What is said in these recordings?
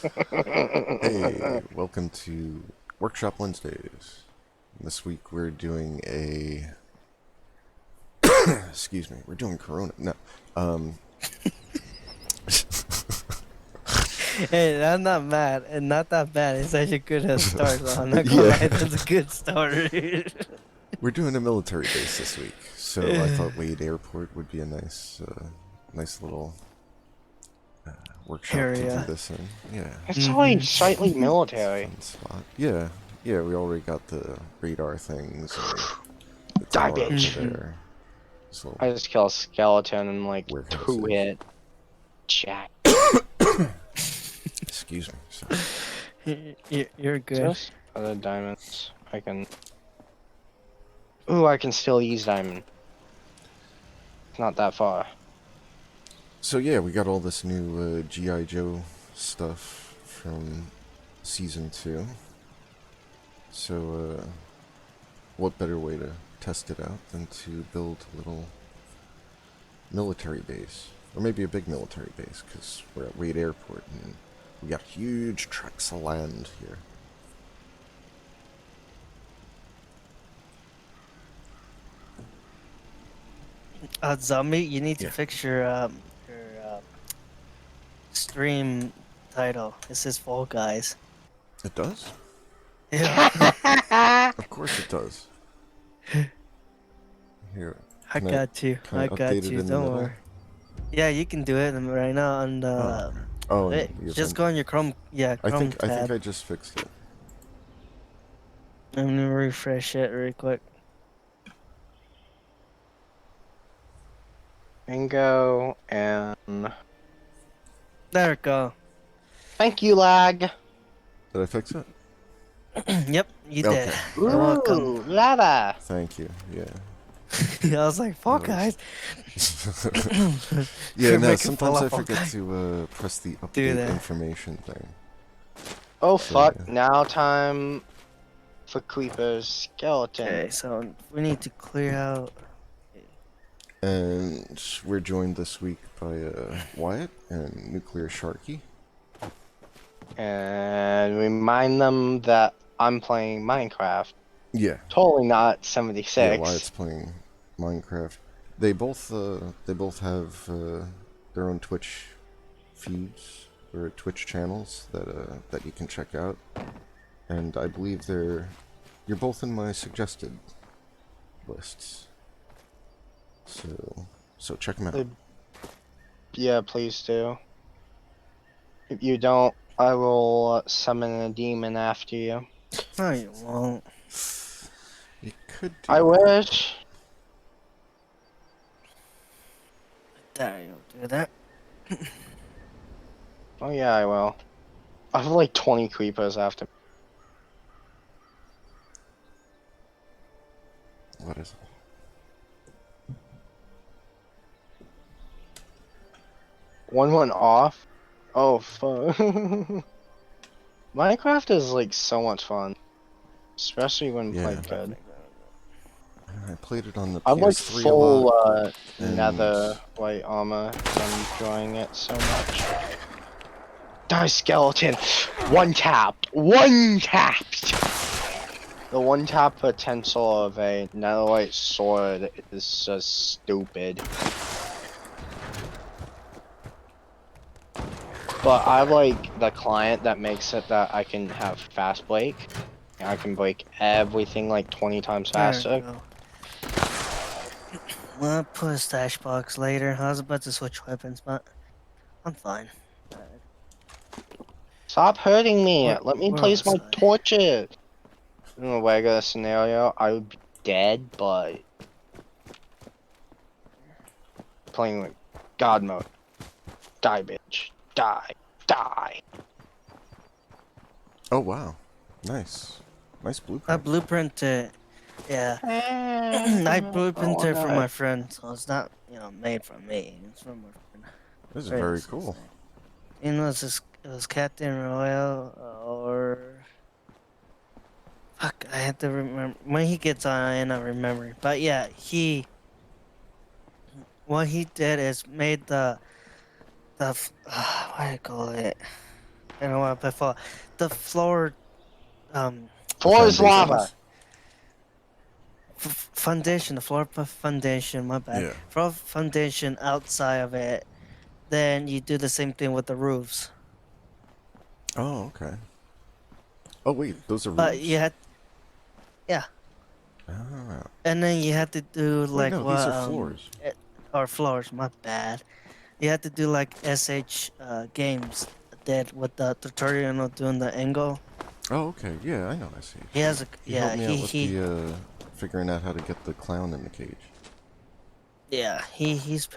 Hey, welcome to Workshop Wednesdays. This week we're doing a excuse me, we're doing Corona. No. Um Hey, I'm not mad, and not that bad. It's actually good as start, so I'm not gonna yeah, lie, that's a good start. we're doing a military base this week. So I thought Wade Airport would be a nice little workshop to do Area. this in. Yeah, It's only slightly Mm-hmm. it's a military. fun spot. Yeah, we already got the radar things and the Die, tower over bitch. Mm-hmm. there. This little I just kill a skeleton in like two warehouses. hit. Jack. Excuse me. Sorry. You're good. Just other diamonds. I can. Ooh, I can still use diamond. It's not that far. So yeah, we got all this new G.I. Joe stuff from Season 2. So, what better way to test it out than to build a little military base? Or maybe a big military base, because we're at Wade Airport and we got huge tracts of land here. Zombie, you need to Yeah. fix your stream title. It says Fall Guys. It does? Yeah, Of course it does. Here, I got you. can I I update got it you. in the Don't middle? worry. Yeah, you can do it right now on Oh. the. Oh, and the Just event. go on your Chrome. Yeah, Chrome I think tab. I just fixed it. I'm gonna refresh it real quick. Bingo and. There we go. Thank you, lag. Did I fix it? Yep, you did. Okay. You're welcome. Ooh, lava. Thank you. Yeah. I was like, Fall That was- Guys. Yeah, You're no, making fun sometimes of I Fall forget Guys. to press the Do update that. information thing. Oh So, fuck! yeah. Now time for creepers. Skeleton. Okay, so we need to clear out. And we're joined this week by Wyatt and NuclearSharkey. And remind them that I'm playing Minecraft. Yeah. Totally not Yeah, 76. Wyatt's playing Minecraft. They both have their own Twitch feeds or Twitch channels that you can check out. And I believe you're both in my suggested lists. So check them out. Yeah, please do. If you don't, I will summon a demon after you. No, you won't. You could do I that. wish. There you go. Do that. Oh yeah, I will. I have like 20 creepers after. What is it? One went off. Oh fuck. Minecraft is like so much fun. Especially when Yeah. played good. I played it on the I'm like PS3 a full lot. nether white armor. I'm enjoying it so much. Die, skeleton! One tapped! One tapped! The one tap potential of a netherite sword is just stupid. But I like the client that makes it that I can have fast break. I can break everything like 20 times There faster. you go. We'll put a stash box later. I was about to switch weapons, but I'm fine. Stop hurting me! Let me Where place was my I? torches! In a regular scenario, I would be dead, but playing like God mode. Die, bitch. Die. Die. Oh wow, nice I blueprint. blueprinted. Yeah. I blueprinted for my friend, so it's not, made from me. It's from my friend. This is Where very is his cool. name? It was Captain Royal or fuck. I had to remember when he gets on. I end up remembering, but yeah, what he did is made the what do you call it? And I want to put floor. The floor, The Floor is lava. foundations? foundation. The floor foundation. My bad. Yeah. Floor foundation outside of it. Then you do the same thing with the roofs. Oh, okay. Oh, wait, those are But roofs? you had, yeah. Ah. And then you had to do Wait, like no, these what are floors. or floors. My bad. You had to do like SH games did with the tutorial of doing the angle. Oh, okay. Yeah, I know. I see. He has a He helped yeah. me out with He the figuring out how to get the clown in the cage. yeah. He's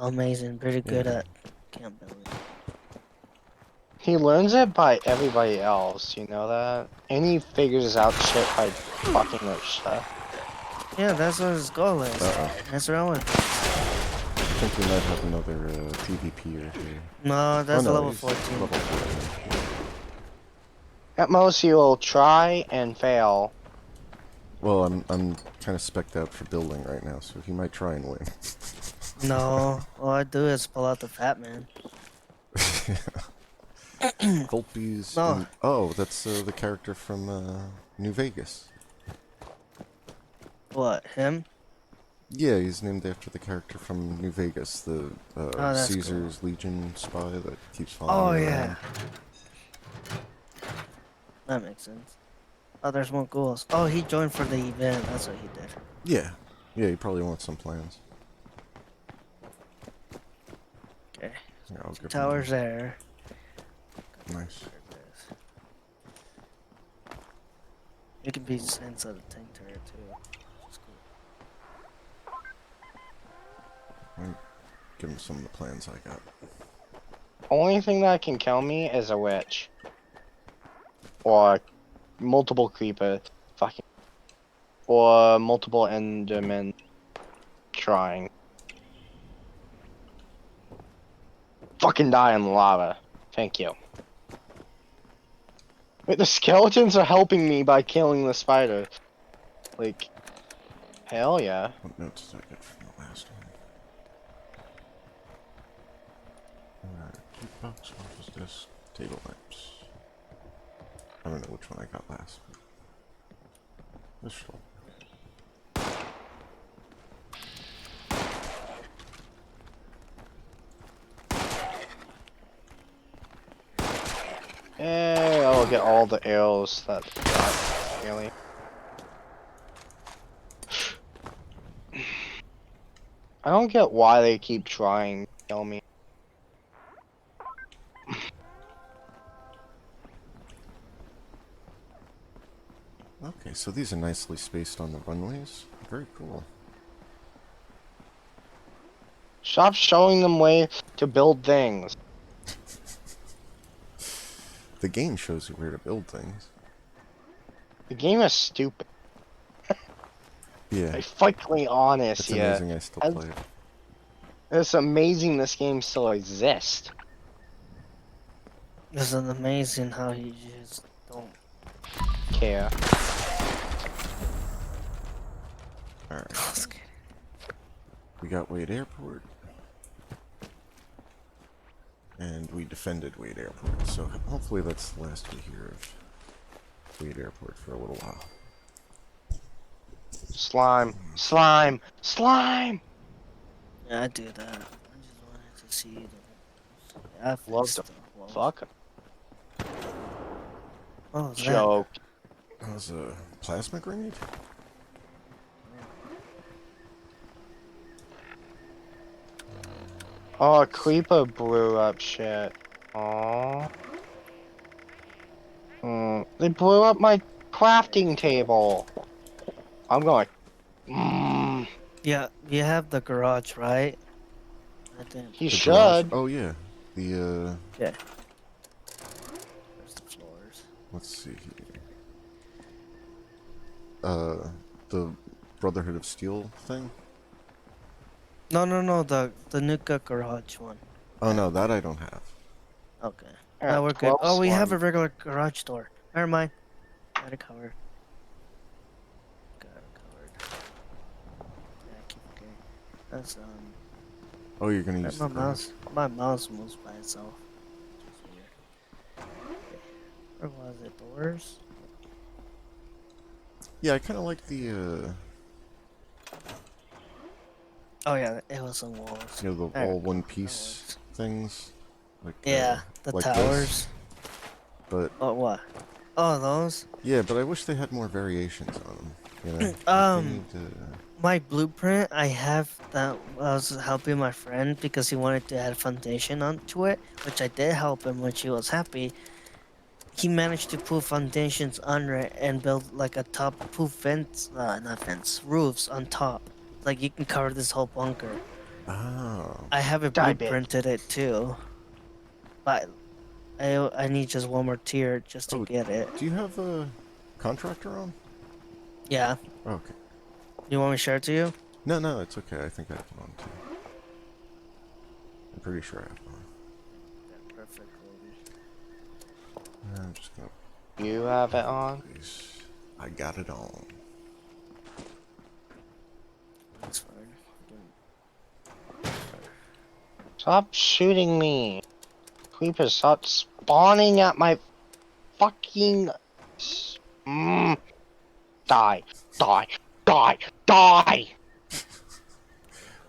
amazing. Pretty good Yeah. at camp building. He learns it by everybody else, you know that? And he figures out shit by fucking with stuff. Yeah, that's what his goal is. Uh-oh. Mess around with. I think we might have another PvPer here. No, Oh that's no, level he's 14. level 14. At most, he will try and fail. Well, I'm kind of specced out for building right now, so he might try and win. No, all I do is pull out the fat man. Volpe's No, and oh, that's the character from New Vegas. what him? Yeah, he's named after the character from New Vegas, the Oh, that's cool. Caesar's Legion spy that keeps Oh following you yeah, around. that makes sense. Oh, there's more ghouls. Oh, he joined for the event. That's what he did. Yeah, yeah, he probably wants some plans. Okay, Here, I'll two give towers him. there. Nice. It can be inside the tank turret too. Which is cool. I'll give him some of the plans I got. Only thing that can kill me is a witch. Or multiple creepers. Fucking. Or multiple endermen trying. Fucking die in lava. Thank you. Wait, the skeletons are helping me by killing the spider. Like, hell yeah. What notes did I get from the last one? Jukebox, what was this? Table lamps. I don't know which one I got last. This one. Hey, I'll get all the arrows that got, really. I don't get why they keep trying to kill me. Okay, so these are nicely spaced on the runways. Very cool. Stop showing them way to build things. The game shows you where to build things. The game is stupid. Yeah, I'm fucking honest it's here. amazing I still play it. It's amazing this game still exists. This is amazing how you just don't. Care. Alright, we got Wade Airport. And we defended Wade Airport, so hopefully that's the last we hear of Wade Airport for a little while. Slime. Slime. Slime! Yeah, I do that. I just wanted to see the. Yeah, I Love fixed the the walls. fuck. What was that? Joke. That was a plasma grenade? Oh, a creeper blew up shit. Aww. They blew up my crafting table. I'm going. Yeah, you have the garage, right? I think. He The garage? should. Oh yeah. The Yeah. There's the floors. let's see here. The Brotherhood of Steel thing? No. The nuka garage one. Oh no, that I don't have. Okay. Yeah, Now we're good. 12 Oh, we have a slime. regular garage door. Never mind. Got it covered. Got it covered. Yeah, keep it going. That's Oh, you're gonna use my the garage? mouse. My mouse moves by itself. Which is weird. Or was it doors? Yeah, I kind of like the Oh yeah, it was on walls. you know, the I all recall. one That piece works. things, Yeah, the like this. towers. But Oh what? Oh those. yeah, but I wish they had more variations on them. You know, like they Um, need to. my blueprint I have that I was helping my friend because he wanted to add foundation onto it, which I did help him, which he was happy. He managed to put foundations under it and build like a top poof fence, not fence, roofs on top. Like you can cover this whole bunker. Oh, I have it Die, bitch. blueprinted it too, but I need just one more tier just to oh, get it. do you have a contractor on? Yeah, Oh, okay. you want me to share it to you? No, no, it's okay. I think I have one on too. I'm pretty sure I have one. Yeah, perfect, Cody. I'm just gonna. You have it on? Please. I got it on. That's fine. Stop shooting me. Creepers, stop spawning at my fucking... Die. Die. Die. Die!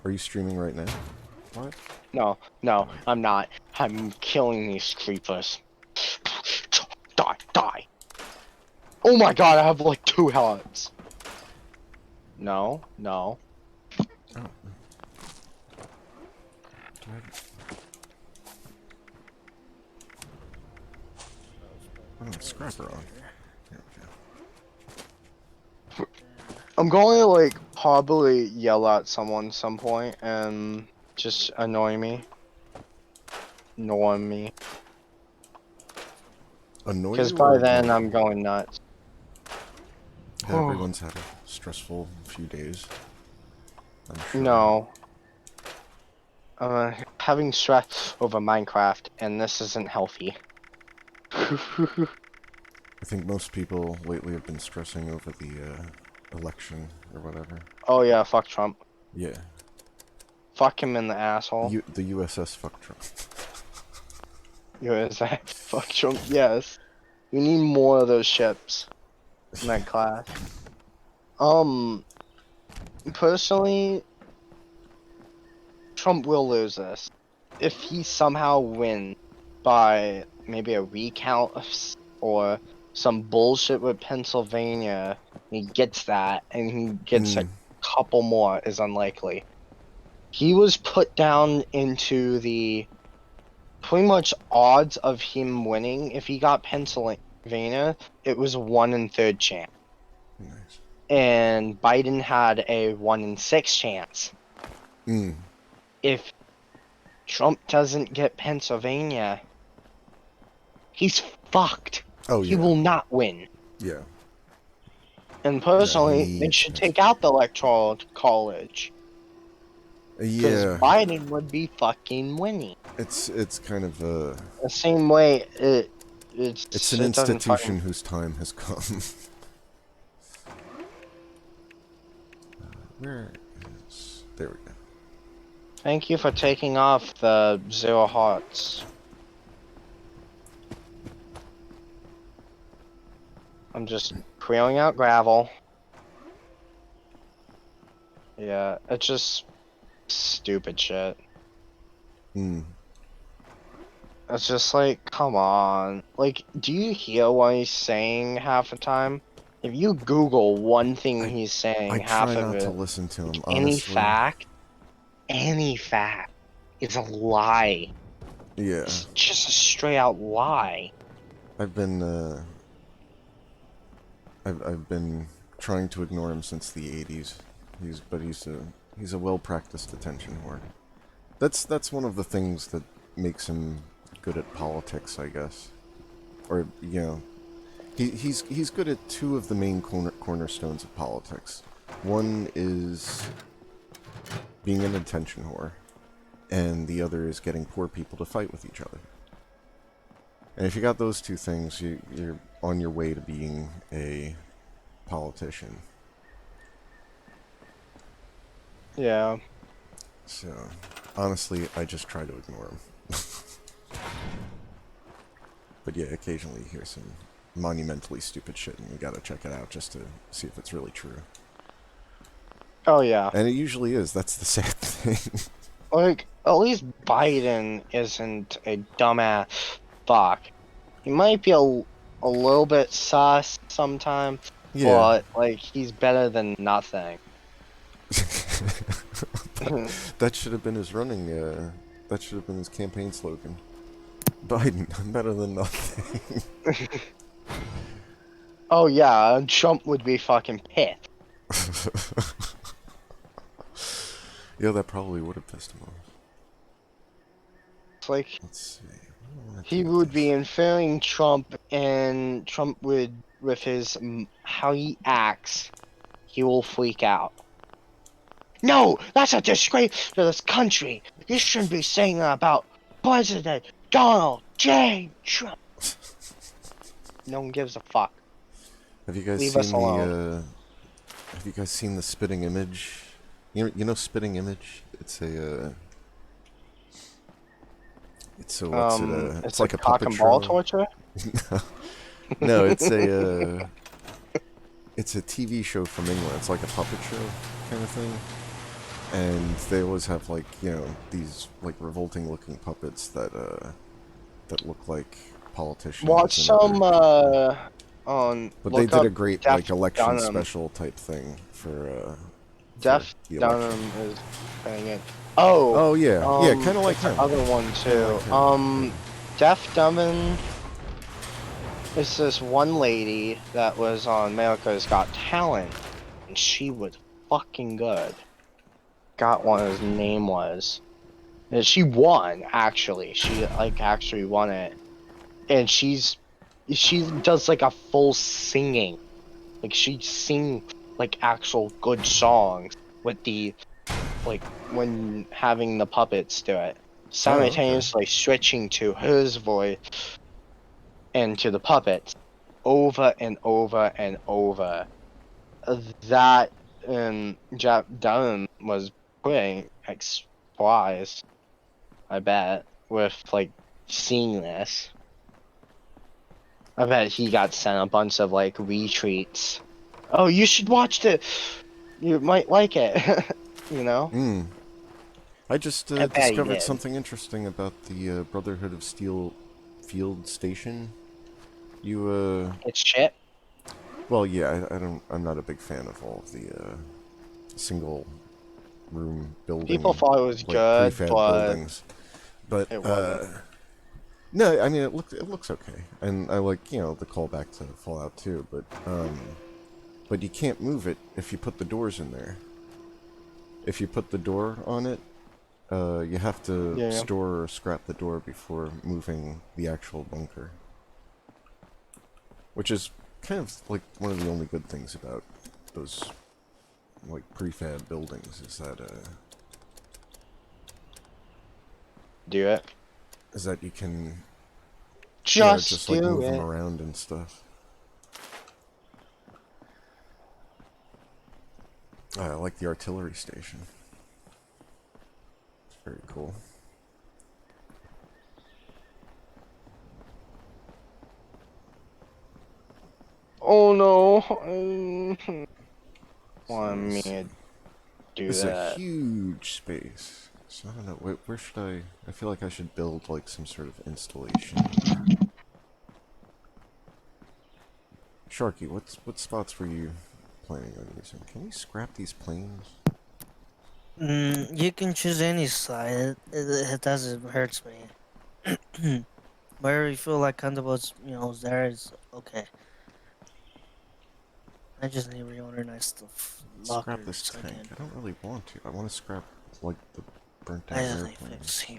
Are you streaming right now? What? No, no, I'm not. I'm killing these creepers. Die. Die. Oh my god, I have like 2 hearts. No, no. Oh. Do I have... Oh, scrapper on. There we go. I'm going to like probably yell at someone some point and just annoy me. Annoy me. Annoy Because you or by ignore then you? I'm going nuts. Everyone's had a stressful few days. I'm sure. No. Having stress over Minecraft and this isn't healthy. I think most people lately have been stressing over the election or whatever. Oh yeah, fuck Trump. Yeah. Fuck him in the asshole. The USS fuck Trump. Is that fuck Trump? Yes. We need more of those ships in that class. Personally, Trump will lose this. If he somehow wins by maybe a recount or some bullshit with Pennsylvania, he gets that and he gets a couple more is unlikely. He was put down into the pretty much odds of him winning. If he got Pennsylvania, it was 1 in 3rd chance. Nice. And Biden had a 1 in 6 chance. Mm. If Trump doesn't get Pennsylvania, he's fucked. Oh, He yeah. will not win. Yeah. And Yeah, he personally, they needs should take out the electoral college. Because Yeah. Biden would be fucking winning. It's kind of The same way it's an it doesn't institution fucking... whose time has come. Where is... There we go. Thank you for taking off the 0 hearts. I'm just clearing out gravel. Yeah, it's just stupid shit. Hmm. It's just like, come on. Like, do you hear what he's saying half the time? If you Google one thing he's saying, I half try of not to it, listen to him, like honestly. any fact is a lie. Yeah. It's just a straight out lie. I've been I've been trying to ignore him since the 80s. He's a well-practiced attention whore. That's one of the things that makes him good at politics, I guess. Or, you know, he's good at 2 of the main cornerstones of politics. One is being an attention whore, and the other is getting poor people to fight with each other. And if you got those 2 things, you're on your way to being a politician. Yeah. So, honestly, I just try to ignore him. But yeah, occasionally you hear some monumentally stupid shit, and you gotta check it out just to see if it's really true. Oh yeah. And it usually is. That's the sad thing. Like, at least Biden isn't a dumbass fuck. He might be a little bit sus sometimes, Yeah. but like he's better than nothing. That should have been his running, that should have been his campaign slogan. Biden, I'm better than nothing. Oh yeah, Trump would be fucking pissed. Yeah, that probably would have pissed him off. It's like Let's see. What do I wanna he do with would be this? inferring Trump, and Trump would, with his how he acts, he will freak out. No, that's a disgrace to this country. You shouldn't be saying that about President Donald J. Trump. No one gives a fuck. Have you guys Leave seen us alone. have you guys seen the spitting image? You know spitting image? It's a, it's a, what's it, it's It's a like a cock puppet and ball show. torture. No, it's a TV show from England. It's like a puppet show kind of thing. And they always have like, you know, these like revolting looking puppets that that look like politicians Watch and some other people. on But they look did up a great Deaf like election Dunham. special type thing for Deaf the election. Dunham is playing it. Oh, Oh yeah, yeah, kind of like it's the him. other one Kinda too. like him. Deaf Dunham is this one lady that was on America's Got Talent, and she was fucking good. Got what his name was. And she won, actually. She like actually won it. And she does like a full singing. Like she sing like actual good songs with the like when having the puppets do it. Oh, okay. Simultaneously switching to his voice and to the puppets over and over and over. That Jap Dunham was pretty surprised, I bet, with like seeing this. I bet he got sent a bunch of like retweets. Oh, you should watch it. You might like it. You know? Hmm. I just I bet he discovered did. something interesting about the Brotherhood of Steel field station. You It's shit. well, yeah, I'm not a big fan of all of the single room People building, thought it was like good, prefab but buildings, but it wasn't. no, I mean it looks okay, and I like, you know, the callback to Fallout 2, but you can't move it if you put the doors in there. If you put the door on it, you have to Yeah. store or scrap the door before moving the actual bunker. Which is kind of like one of the only good things about those like prefab buildings Do it. is that you can, yeah, Just just like do move them it. around and stuff. I like the artillery station. It's very cool. Oh no. Want me to do This is a that. huge space. So I don't know, where should I feel like I should build like some sort of installation. Sharky, what spots were you planning on using? Can we scrap these planes? You can choose any side. It doesn't hurt me. Wherever you feel like comfortable, there is okay. I just need to reorganize the Scrap this lockers tank. again. I don't really want to. I want to scrap like the burnt I out just need to airplanes. fix here.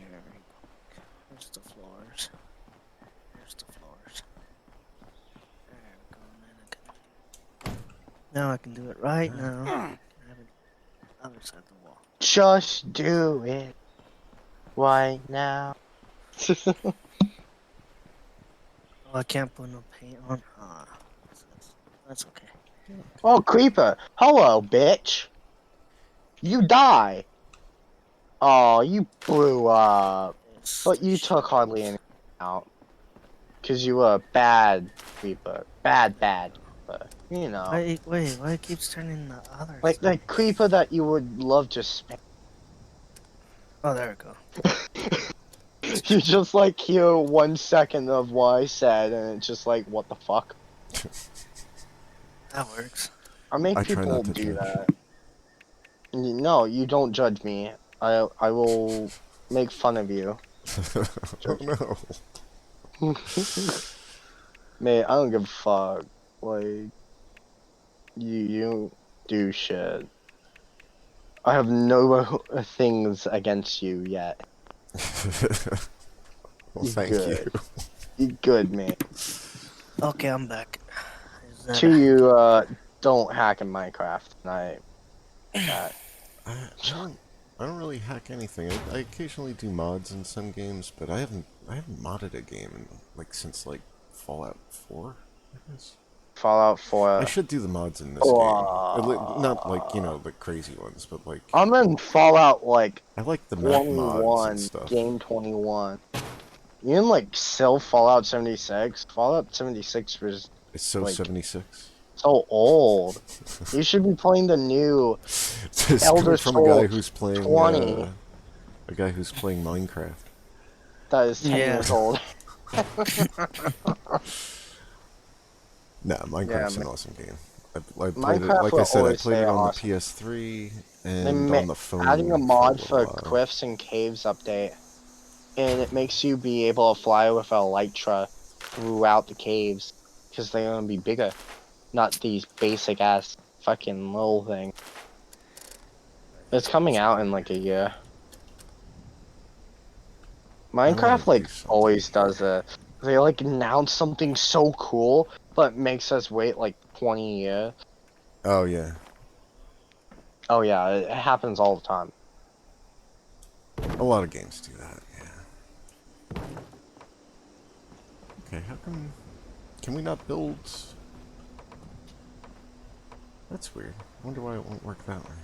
Here's the floors. Here's the floors. There we go. Now I can do it right now. I have it other side of the wall. Just do it. Right now. Oh, I can't put no paint on. That's okay. Oh, Creeper. Hello, bitch. You die. Oh, you blew up. But you took hardly anything out. Cause you a bad creeper. Bad creeper. You know. Wait, why it keeps turning the other Like side? the creeper that you would love to spam. Oh, there we go. You just like hear 1 second of what I said and it's just like, what the fuck? That works. I make I try people not to do judge. that. No, you don't judge me. I will make fun of you. Oh no. Mate, I don't give a fuck. Like, you do shit. I have no things against you yet. Well, You thank you. good. You good, mate. Okay, I'm back. Is that Two, you don't hack in Minecraft. And I that. I don't really hack anything. I occasionally do mods in some games, but I haven't modded a game in, like, since like Fallout 4, I guess. Fallout I 4. should do the mods in this game. Not like, you know, the crazy ones, but like I'm in Fallout like I like the map mods and 21, stuff. game 21. You can like sell Fallout 76. Fallout 76 was It's so like 76. so old. You should be playing the new It's Elder coming from a guy Scrolls who's playing 20 Minecraft. that is 10 Yeah. years old. Nah, Yeah, Minecraft's an awesome game. I played it, Minecraft like I will said, I always played stay it on the awesome. PS3 They and on the adding a phone for a mod little for while. cliffs and caves update, and it makes you be able to fly with a elytra throughout the caves because they're gonna be bigger, not these basic ass fucking little thing. It's coming out in like a year. I want Minecraft to do like something always does here. it. They like announce something so cool, but makes us wait like 20 years. Oh yeah, Oh yeah, it happens all the time. a lot of games do that. Yeah. Okay, how come? Can we not build? That's weird. I wonder why it won't work that way.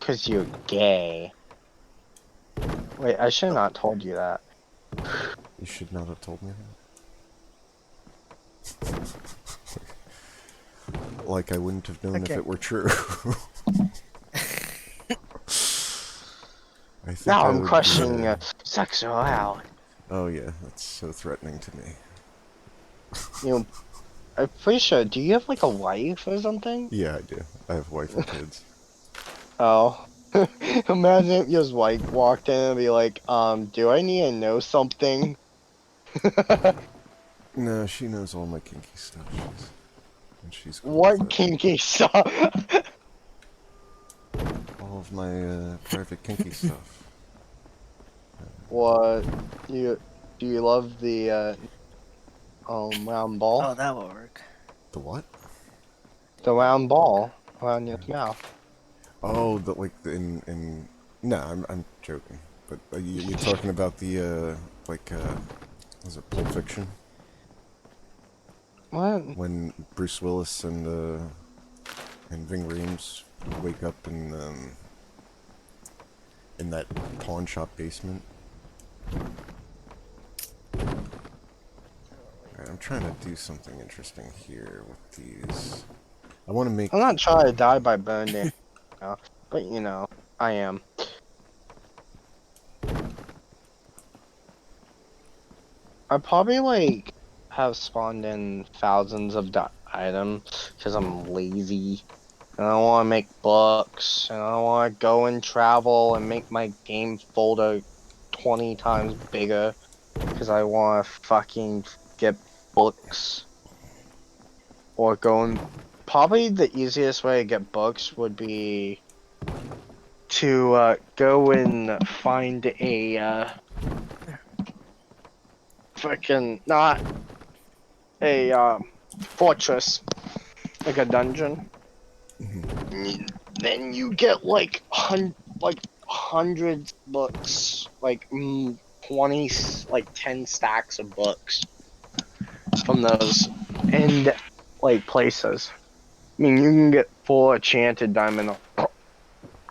Cause you're gay. Wait, I should not told you that. You should not have told me that. Like I wouldn't have known if Okay. it were true. I think Now I I'm would questioning be, your sexuality. Oh yeah, that's so threatening to me. You know, I'm pretty sure. Do you have like a wife or something? Yeah, I do. I have a wife and kids. Oh. Imagine if your wife walked in and be like, do I need to know something? No, she knows all my kinky stuff. She's cool with What it. kinky stuff? All of my private kinky stuff. What? Do you love the round ball? Oh, that will work. The what? The round ball around your mouth. Oh, the like in. No, I'm joking. But you're talking about the was it Pulp Fiction? What? When Bruce Willis and Ving Rhames wake up in that pawn shop basement. Alright, I'm trying to do something interesting here with these. I want to make. I'm not trying to die by burning, but you know, I am. I probably like have spawned in thousands of items because I'm lazy and I want to make books and I want to go and travel and make my game folder 20 times bigger because I want to fucking get books or go and probably the easiest way to get books would be to go and find a freaking not a fortress, like a dungeon. Then you get like hundreds books, like 20, like 10 stacks of books from those and like places. I mean, you can get full enchanted diamond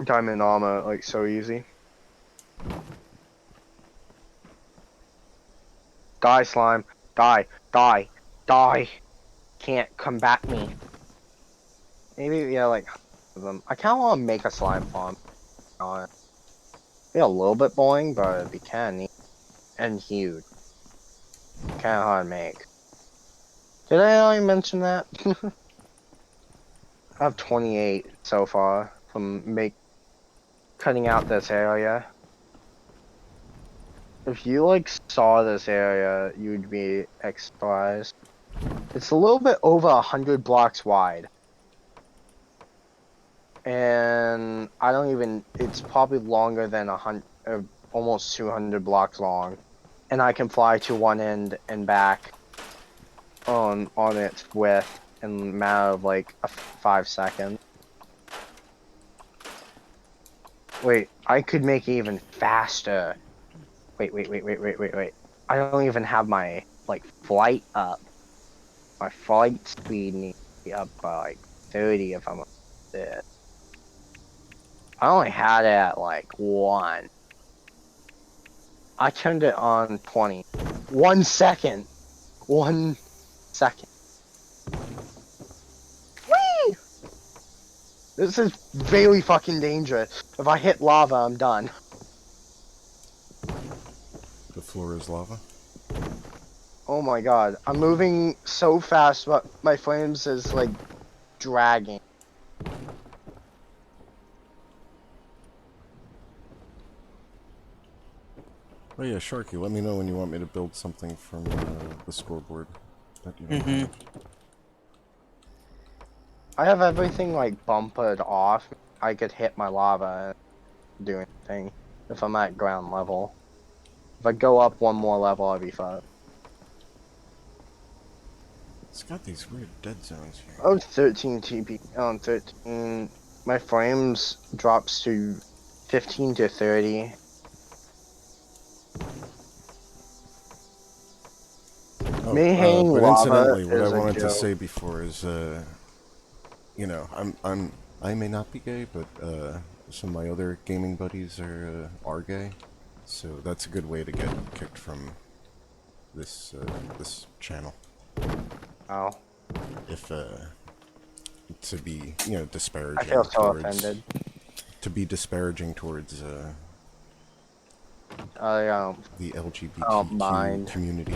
armor like so easy. Die, slime. Die. Die. Die. Can't combat me. Maybe, yeah, like, them. I kind of want to make a slime farm. Be a little bit boring, but it'd be kind of neat. And huge. Kind of hard to make. Did I already mention that? I have 28 so far from cutting out this area. If you like saw this area, you'd be surprised. It's a little bit over 100 blocks wide. And I don't even, it's probably longer than almost 200 blocks long. And I can fly to one end and back on its width in a matter of like 5 seconds. Wait, I could make it even faster. Wait. I don't even have my, like, flight up. My flight speed needs to be up by, like, 30 if I'm up there. I only had it at, like, 1. I turned it on 20. 1 second. 1 second. Whee! This is very fucking dangerous. If I hit lava, I'm done. The floor is lava. Oh my god. I'm moving so fast, but my frames is, like, dragging. Oh yeah, Sharky, let me know when you want me to build something from the scoreboard that you don't have. I have everything, like, bumpered off. I could hit my lava and do anything if I'm at ground level. If I go up one more level, I'll be fine. It's got these weird dead zones here. Oh, 13 TP. On 13, my frames drops to 15 to 30. Oh, Me hanging but lava incidentally, what I is a wanted to joke. say before is, you know, I may not be gay, but some of my other gaming buddies are gay, so that's a good way to get kicked from this this channel. Oh, If to be, you know, disparaging I feel so towards, offended. to be disparaging towards I the don't LGBTQ mind. community.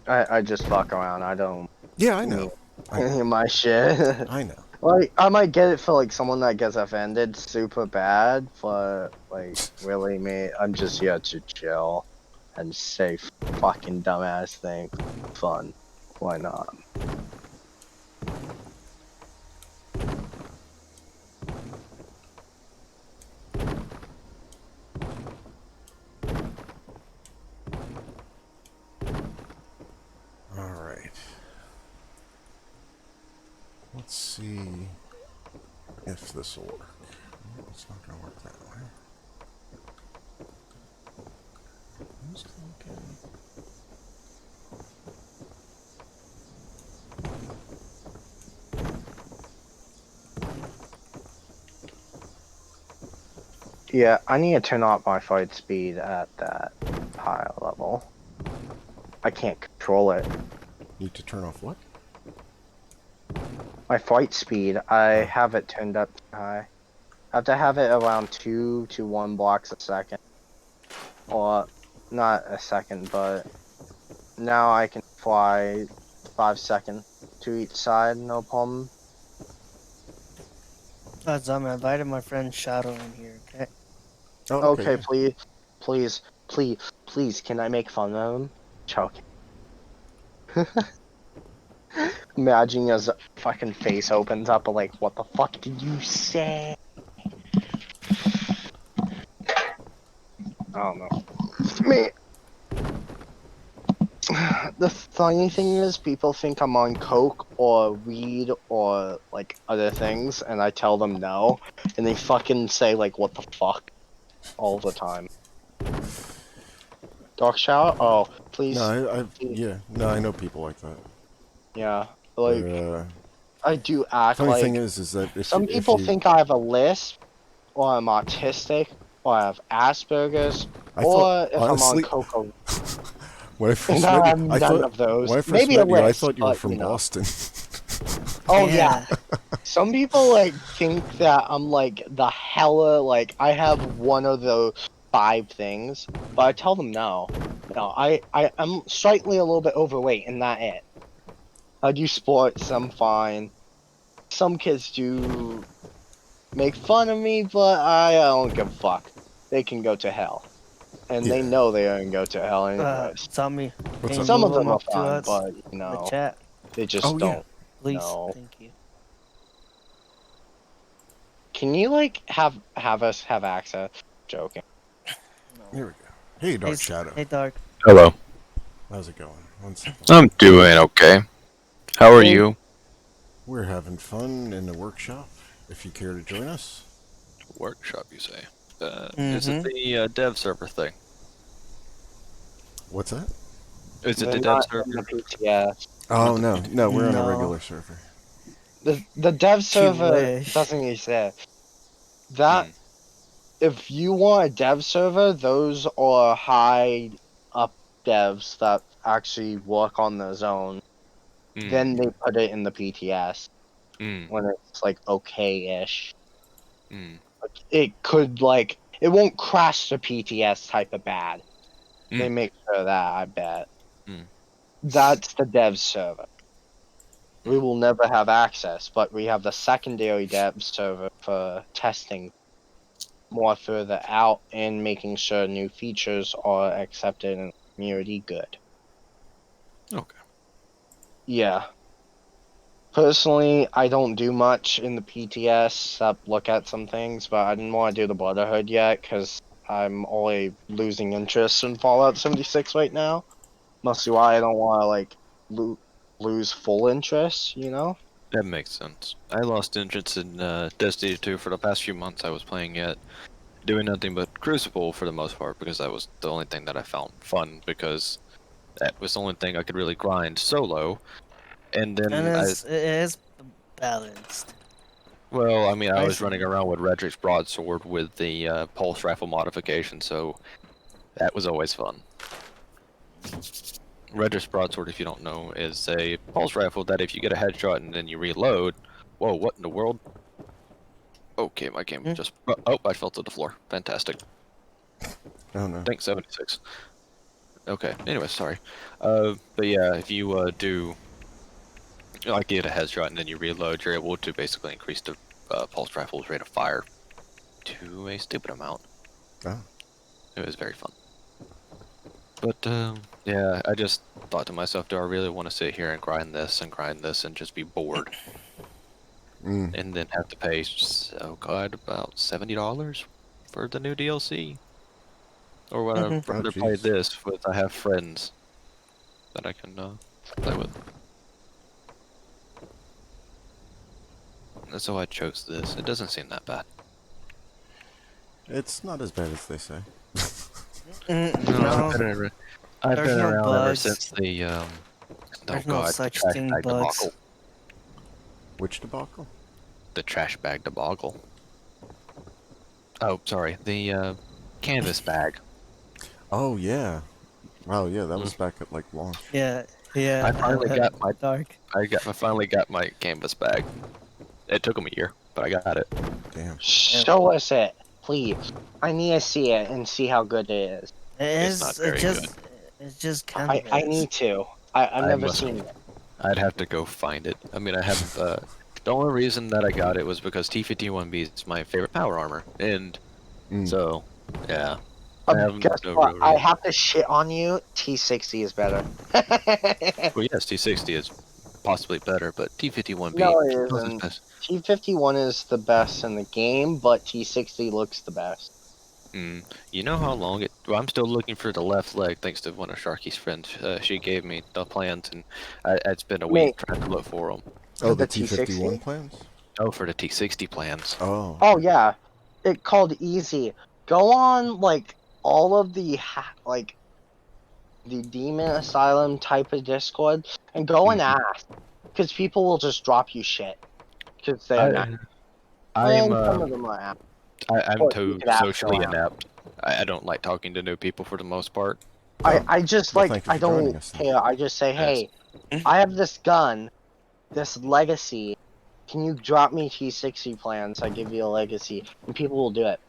I just fuck around. I don't Yeah, I mean know. any of my shit. I know. Like, I might get it for, like, someone that gets offended super bad, but, like, really, me, I'm just here to chill and say fucking dumbass things. Fun. Why not? Alright. Let's see if this will work. It's not gonna work that way. Who's clicking? Yeah, I need to turn off my fight speed at that higher level. I can't control it. Need to turn off what? My flight speed, I have it turned up too high. I have to have it around 2 to 1 blocks a second. Or, not a second, but now I can fly 5 seconds to each side, no problem. I invited my friend Shadow in here, okay? Oh, Okay, yeah. please, can I make fun of him? Choking. Imagine his fucking face opens up, like, what the fuck did you say? I don't know. Me. The funny thing is, people think I'm on coke or weed or, like, other things, and I tell them no, and they fucking say, like, what the fuck? All the time. Dog shower? Oh, please. No, yeah, no, I know people like that. Yeah, like, But, I do act funny thing like... is that Some if people you, think I have a lisp, or I'm autistic, or I have Asperger's, I or thought, if honestly, I'm on Coco. when I first No, met you, I'm I none thought, of those. when I first Maybe a met you, I list, thought you were but, from you know. Boston. Oh yeah. Yeah. Some people like think that I'm like the hella like I have one of the 5 things, but I tell them no. No, I'm slightly a little bit overweight and that it. I do sports, I'm fine. Some kids do make fun of me, but I don't give a fuck. They can go to hell. And they Yeah. know they are gonna go to hell anyways. Tommy, What's can you up? Some move of them them are up to fine, us but you in the know, chat, they just Oh, yeah. don't please? know. Thank you. Can you like have us have access? Joking. No. Here we go. Hey, Hey, Dark Shadow. hey, Dark. Hello. How's it going? One second. I'm doing okay. How are Hey. you? We're having fun in the workshop. If you care to join us. Workshop, you say? Is it Mm-hmm. the dev server thing? What's that? Is it They're the dev not in the server? PTS. Oh, the no. PT? No, we're on a No. regular server. The dev You server wish. doesn't exist. That Hmm. if you want a dev server, those are high up devs that actually work on the zone. Hmm. Then they put it in the PTS Hmm. when it's like okay-ish. Hmm. Like, it could like it won't crash the PTS type of bad. They Mm. make sure of that, I bet. Mm. That's the dev server. We Mm. will never have access, but we have the secondary dev server for testing more further out and making sure new features are accepted in the community good. Okay. Yeah. Personally, I don't do much in the PTS except look at some things, but I didn't want to do the Brotherhood yet because I'm only losing interest in Fallout 76 right now. Mostly why I don't want to like lose full interest, you know? That makes sense. I lost interest in Destiny 2 for the past few months. I was playing it, doing nothing but Crucible for the most part because that was the only thing that I found fun because that was the only thing I could really grind solo. And And then it is balanced. well, I mean, I was running Surprisingly. around with Redrick's broadsword with the pulse rifle modification, so that was always fun. Redrick's broadsword, if you don't know, is a pulse rifle that if you get a headshot and then you reload, whoa, what in the world? Okay, my game Hmm? just oh, I fell to the floor. Fantastic. Oh, no. Thanks, 76. Okay. Anyway, sorry. But yeah, if you do like get a headshot and then you reload, you're able to basically increase the pulse rifle's rate of fire to a stupid amount. Oh. It was very fun. But yeah, I just thought to myself, do I really want to sit here and grind this and just be bored, Mm. and then have to pay, oh god, about $70 for the new DLC? Or would I Mm-hmm. Oh, rather play jeez. this with I have friends that I can play with? And so I chose this. It doesn't seem that bad. It's not as bad as they say. No, No, I've there's been no around ever bugs. since the oh There's no god, the such trash thing bag bugs. debacle. Which debacle? The trash bag debacle. Oh, sorry, the canvas bag. Oh, yeah. Wow, yeah, that Mm. was back at, like, launch. Yeah, I finally got my Dark. I finally got my canvas bag. It took 'em a year, but I got it. Damn. Show us it, please. I need to see it and see how good it is. It It's not is. very good. It's just I canvas. need to. I've I never must. seen it. I'd have to go find it. I mean, I have the only reason that I got it was because T51B is my favorite power armor, and Mm. so yeah, I have Guess no what? real I reason. have to shit on you. T60 is better. Well, yes, T60 is possibly better, but T51B No, it still is isn't. best. T51 is the best in the game, but T60 looks the best. You know how long it? Well, I'm still looking for the left leg, thanks to one of Sharky's friends. She gave me the plans, and it's been a week Mate, trying to look for them. Oh, for the the T51 T60? plans? Oh, for the T60 plans. Oh. Oh yeah, it called easy. Go on like all of the like the demon asylum type of Discord and go and Mhm. ask, because people will just drop you shit because they're not. I I'm And some of them are asked, I'm but you too could ask socially around. inept. I don't like talking to new people for the most part. I just Well, like thank you I for joining don't us then. care. I just say, Yes. hey, I have this gun, this legacy. Can you drop me T60 plans? I give you a legacy, and people will do it.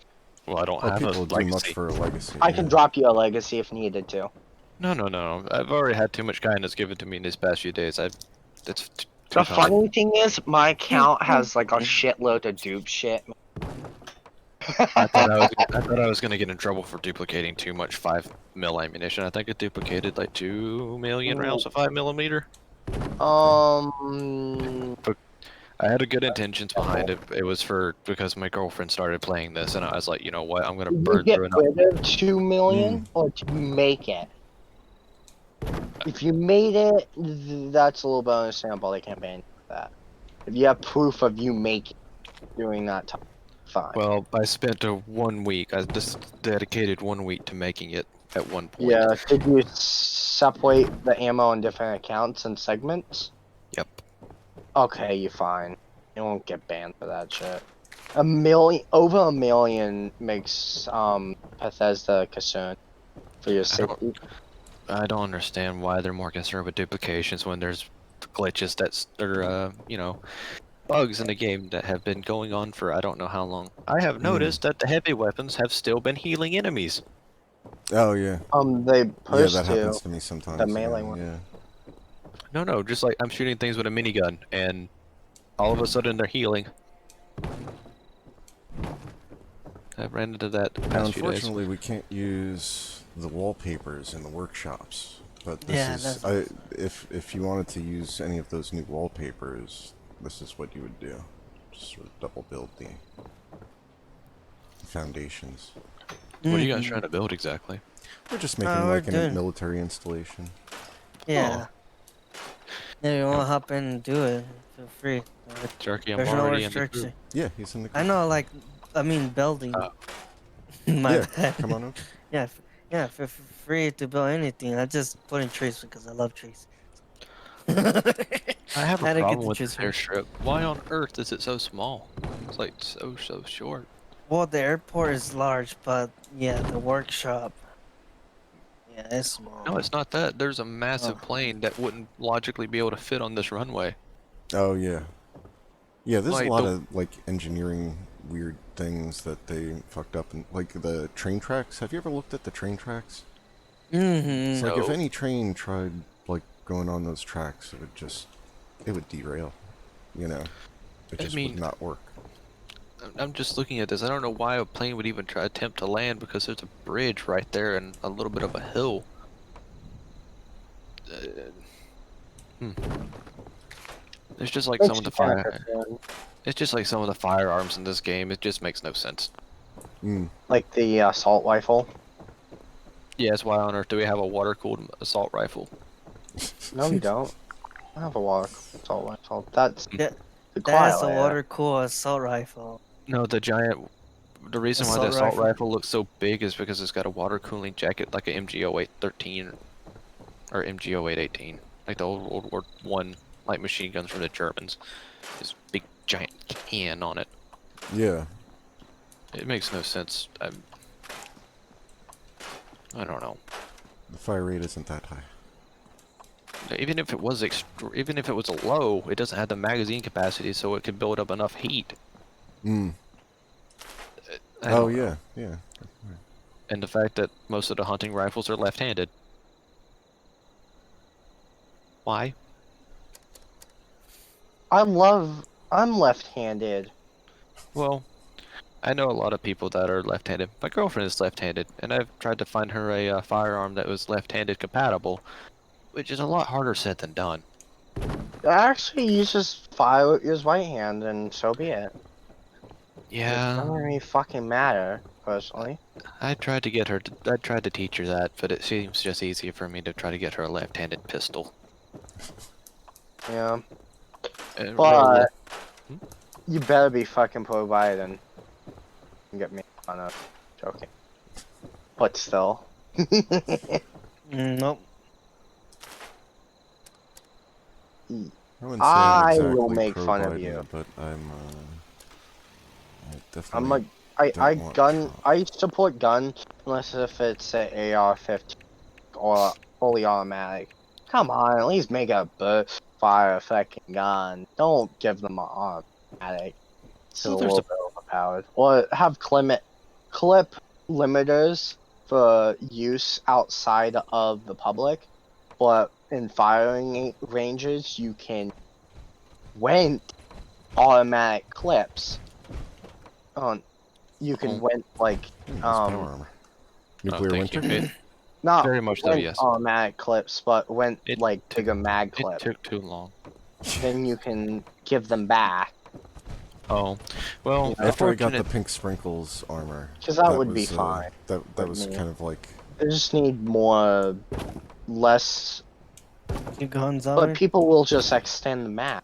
Well, I don't Well, have a people will do much legacy. for a legacy. I Yeah. can drop you a legacy if needed to. No. I've already had too much kindness given to me in these past few days. It's The too tough. funny thing is, my account has like a shitload of dupe shit. I thought I was gonna get in trouble for duplicating too much 5mm ammunition. I think I duplicated like 2 million rounds of 5mm. Um, I had a good intentions behind it. It was because my girlfriend started playing this, and I was like, you know what? I'm gonna did you burn get through enough. rid of 2 million, or did you make it? If you made it, that's a little bit understandable. They can't ban that. If you have proof of you making during that time, fine. Well, I spent a 1 week. I just dedicated 1 week to making it at one point. Yeah. Did you separate the ammo in different accounts and segments? Yep. Okay, you're fine. You won't get banned for that shit. Over a million makes Bethesda concerned for your I don't. safety. I don't understand why they're more concerned with duplications when there's glitches bugs in the game that have been going on for I don't know how long. I have noticed that the heavy weapons have still been healing enemies. Oh yeah. They Yeah, pushed that happens to to me the sometimes. melee Yeah. one. Yeah. No, just like I'm shooting things with a minigun, and all of a sudden they're healing. I've ran into that the Now, past few days. unfortunately, we can't use the wallpapers in the workshops. But this Yeah, is, that's if you wanted to use any of those new wallpapers, this is what you would do. Just sort of double build the foundations. What are you guys trying to build exactly? We're just Oh, making we're like a doing. military installation. Yeah. Yeah, you Yep. want to hop in and do it? Feel free. Jerky, I'm There's no already in the group. restriction. Yeah, he's in the. I know, like, I mean, building. My Yeah, bad. come on over. Yeah, yeah, feel free to build anything. I just put in trees because I love trees. I have a Had to get problem the with trees this first. airstrip. Why on earth is it so small? It's like so short. Well, the airport is large, but yeah, the workshop. Yeah, it's small. No, it's not that. There's a massive Oh. plane that wouldn't logically be able to fit on this runway. Oh yeah. Yeah, there's a Like lot the of like engineering weird things that they fucked up, and like the train tracks. Have you ever looked at the train tracks? It's Mm-hmm. like if No. any train tried like going on those tracks, it would derail. You know, it I just mean, would not work. I'm just looking at this. I don't know why a plane would even try attempt to land because there's a bridge right there and a little bit of a hill. Hmm. It's just like some of the fire. It's just like some of the firearms in this game. It just makes no sense. Mm. Like the assault rifle. Yeah, that's why on earth do we have a water-cooled assault rifle? No, you don't. I have a water assault rifle. That's Yeah, the that's a quiet. water cool assault rifle. No, the reason why the Assault assault rifle. rifle looks so big is because it's got a water cooling jacket like a MG0813 or MG0818, like the old World War One light machine guns from the Germans. This big giant can on it. Yeah. It makes no sense. I don't know. The fire rate isn't that high. Even if it was low, it doesn't have the magazine capacity, so it could build up enough heat. Mm. I Oh don't know. yeah. And the fact that most of the hunting rifles are left-handed. Why? I'm left-handed. Well, I know a lot of people that are left-handed. My girlfriend is left-handed, and I've tried to find her a firearm that was left-handed compatible, which is a lot harder said than done. Actually, you just fire with your right hand, and so be it. It Yeah, doesn't really fucking matter, personally. I tried to teach her that, but it seems just easier for me to try to get her a left-handed pistol. Yeah, And but Hmm? you better be fucking providing. Get me on a joking, but still. Nope. I wouldn't say I'm I exactly will make pro fun of Biden, you. but I definitely. I support gun unless if it's a AR-15 or fully automatic. Come on, at least make a fire fucking gun. Don't give them an automatic. It's a Well, there's little bit overpowered. Or have clip limiters for use outside of the public, but in firing ranges you can rent automatic clips. You can rent like That's power armor. Nuclear thank you. winter? It, not very much so, rent yes. automatic clips, but rent It like took- bigger mag It clip. took too long. Then you can give them back. Oh, well, You know, After I got the unfortunate. pink sprinkles armor, 'Cause that would be was, fine that with was me. kind of like, They just need less, Your guns on but it? people will just extend the map.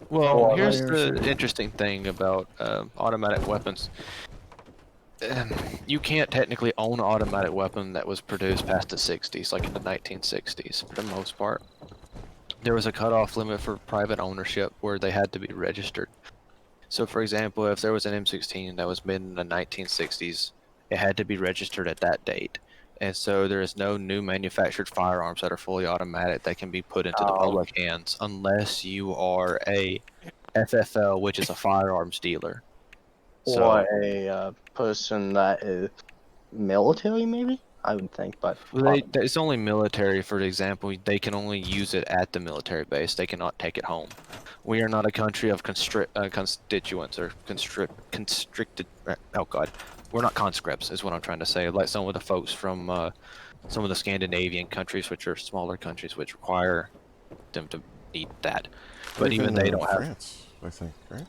Well, Well, here's there's- the interesting thing about automatic weapons. You can't technically own an automatic weapon that was produced past the 60s, like in the 1960s, for the most part. There was a cutoff limit for private ownership where they had to be registered. So, for example, if there was an M16 that was made in the 1960s, it had to be registered at that date. And so there is no new manufactured firearms that are fully automatic that can be put into the Oh. public hands unless you are a FFL, which is a firearms dealer. Or So a person that is military, maybe? I would think, but it's only military. For example, they can only use it at the military base. They cannot take it home. We are not a country of constituents or constricted. Oh God, we're not conscripts, is what I'm trying to say. Like some of the folks from some of the Scandinavian countries, which are smaller countries, which require them to need that. But even they don't have. France, I think, right?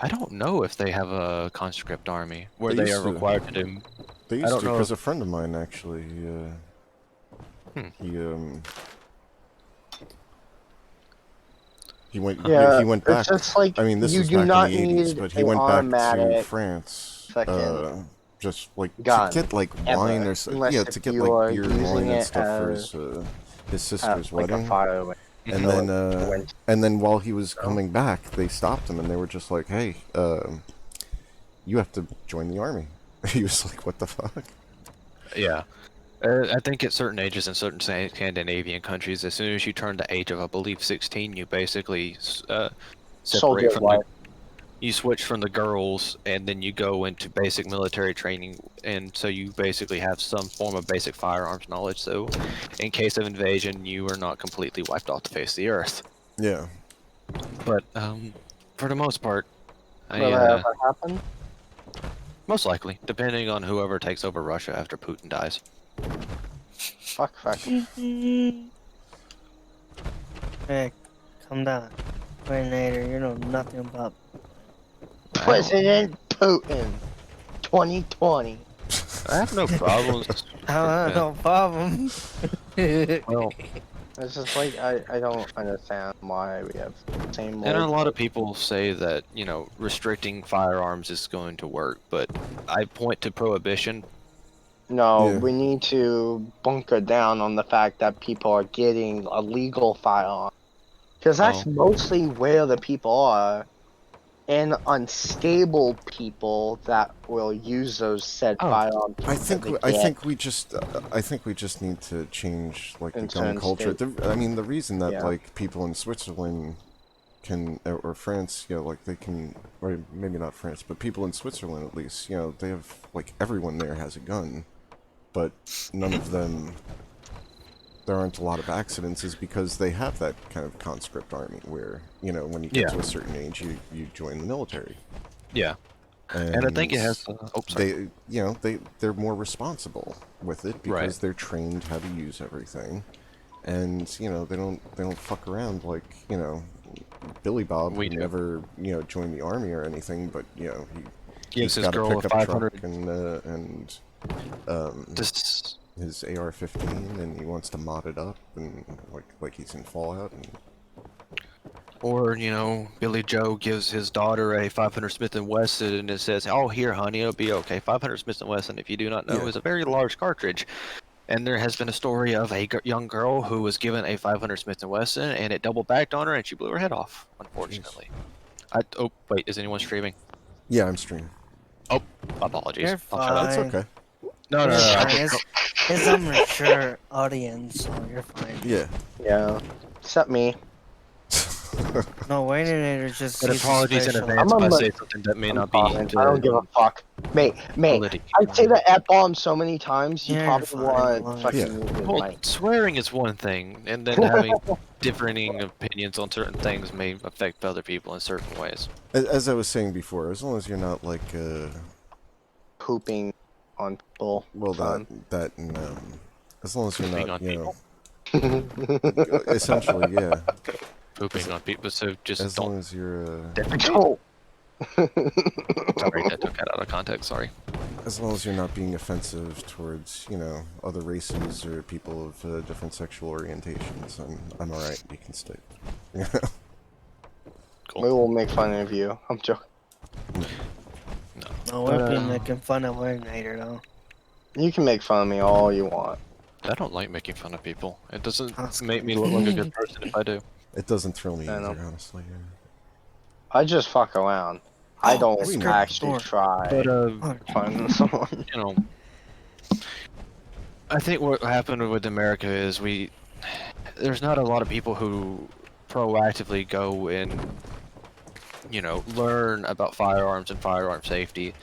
I don't know if they have a conscript army where They they used are to. required to do. They I used don't to, know because if- a friend of mine actually, he went, yeah, he went back. It's just like I mean, this you was do back not in the 80s, need but he an went back to automatic France, fucking just like gun, to get like ever, wine or something. unless Yeah, if to get you like are beer and using wine and it stuff for as his sister's like a wedding. fire. And So then, it went- and then while he was coming back, they stopped him and they were just like, "Hey, you have to join the army." He was like, "What the fuck?" Yeah. I think at certain ages in certain Scandinavian countries, as soon as you turn the age of, I believe, 16, you basically Soldier separate from life. you switch from the girls, and then you go into basic military training, and so you basically have some form of basic firearms knowledge. So, in case of invasion, you are not completely wiped off the face of the earth. Yeah. But for the most part, Will that ever happen? most likely, depending on whoever takes over Russia after Putin dies. Fuck. Hey, calm down. Coordinator, you know nothing about. President Putin, 2020. I have no problems. I have no problem. Well, It's just like I don't understand why we have the same. and a old- lot of people say that, you know, restricting firearms is going to work, but I point to prohibition. No, Yeah. we need to bunker down on the fact that people are getting illegal firearms. Because that's Oh. mostly where the people are. And unstable people that will use those said Oh. firearms. I that think they I get. think we just need to change like the In gun certain culture. states. I mean, the reason that Yeah. like people in Switzerland can or France, you know, like they can, or maybe not France, but people in Switzerland at least, you know, they have like everyone there has a gun, but none of them. There aren't a lot of accidents is because they have that kind of conscript army where, you know, when you get Yeah. to a certain age, you join the military. Yeah. And I think it has. Oh, sorry. They, you know, they're more responsible with it because Right. they're trained how to use everything, and you know they don't fuck around like, you know, Billy Bob We who do. never, you know, joined the army or anything, but you know Gives he's his got a girl a pickup 500. truck and This, his AR-15 and he wants to mod it up and like he's in Fallout and or, you know, Billy Joe gives his daughter a 500 Smith & Wesson and it says, "Oh, here, honey, it'll be okay." 500 Smith & Wesson, if you do not know, Yeah. is a very large cartridge. And there has been a story of a young girl who was given a 500 Smith & Wesson and it double backed on her and she blew her head off, unfortunately. Oh, wait, is anyone streaming? yeah, I'm streaming. Oh, apologies. You're I'll shut up. That's fine. okay. No, no, You're no. fine. It's a mature audience, so you're fine. Yeah. Yeah. Except me. No, Wayneinator just But sees apologies in special. advance I'm if a I say something that may I'm not be fine. I don't give a fuck. Mate, political. I say the F-bomb so many times, you Yeah, you're probably fine, want Malone. fucking Yeah. mute his Well, mic. swearing is one thing, and then having differing opinions on certain things may affect other people in certain ways. As I was saying before, as long as you're not like, Pooping on people. well, Fun. that, and as long as you're Pooping not, on you know, Don't. essentially, yeah. Pooping on people, so just As don't long as you're, defecate. Sorry, that took that out of context. Sorry. as long as you're not being offensive towards, you know, other races or people of different sexual orientations, I'm all right. You can stay. You know? Cool. We will make fun of you. I'm joking. No, we're But, being making fun of Wayneinator, though. You can make fun of me all you want. I don't like making fun of people. It doesn't That's make good. me look like a good person if I do. It doesn't thrill me I know. either, honestly. I just fuck around. I don't we know. actually Door. try But fun someone. you know, I think what happened with America is there's not a lot of people who proactively go and, you know, learn about firearms and firearm safety.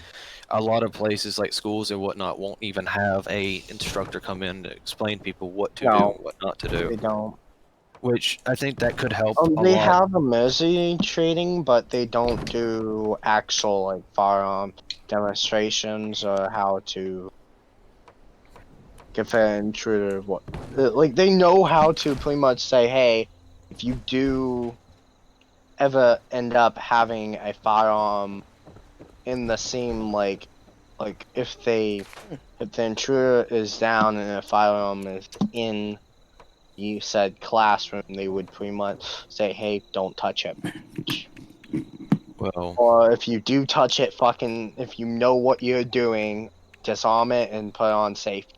A lot of places like schools and whatnot won't even have a instructor come in to explain people what to do No. and what not to They do. don't. Which I think that could help a They lot. have emergency training, but they don't do actual like firearm demonstrations or how to give an intruder what. Like they know how to pretty much say, hey, if you do ever end up having a firearm in the same like if the intruder is down and a firearm is in you said classroom, they would pretty much say, hey, don't touch it. Well, Or if you do touch it, if you know what you're doing, disarm it and put it on safety.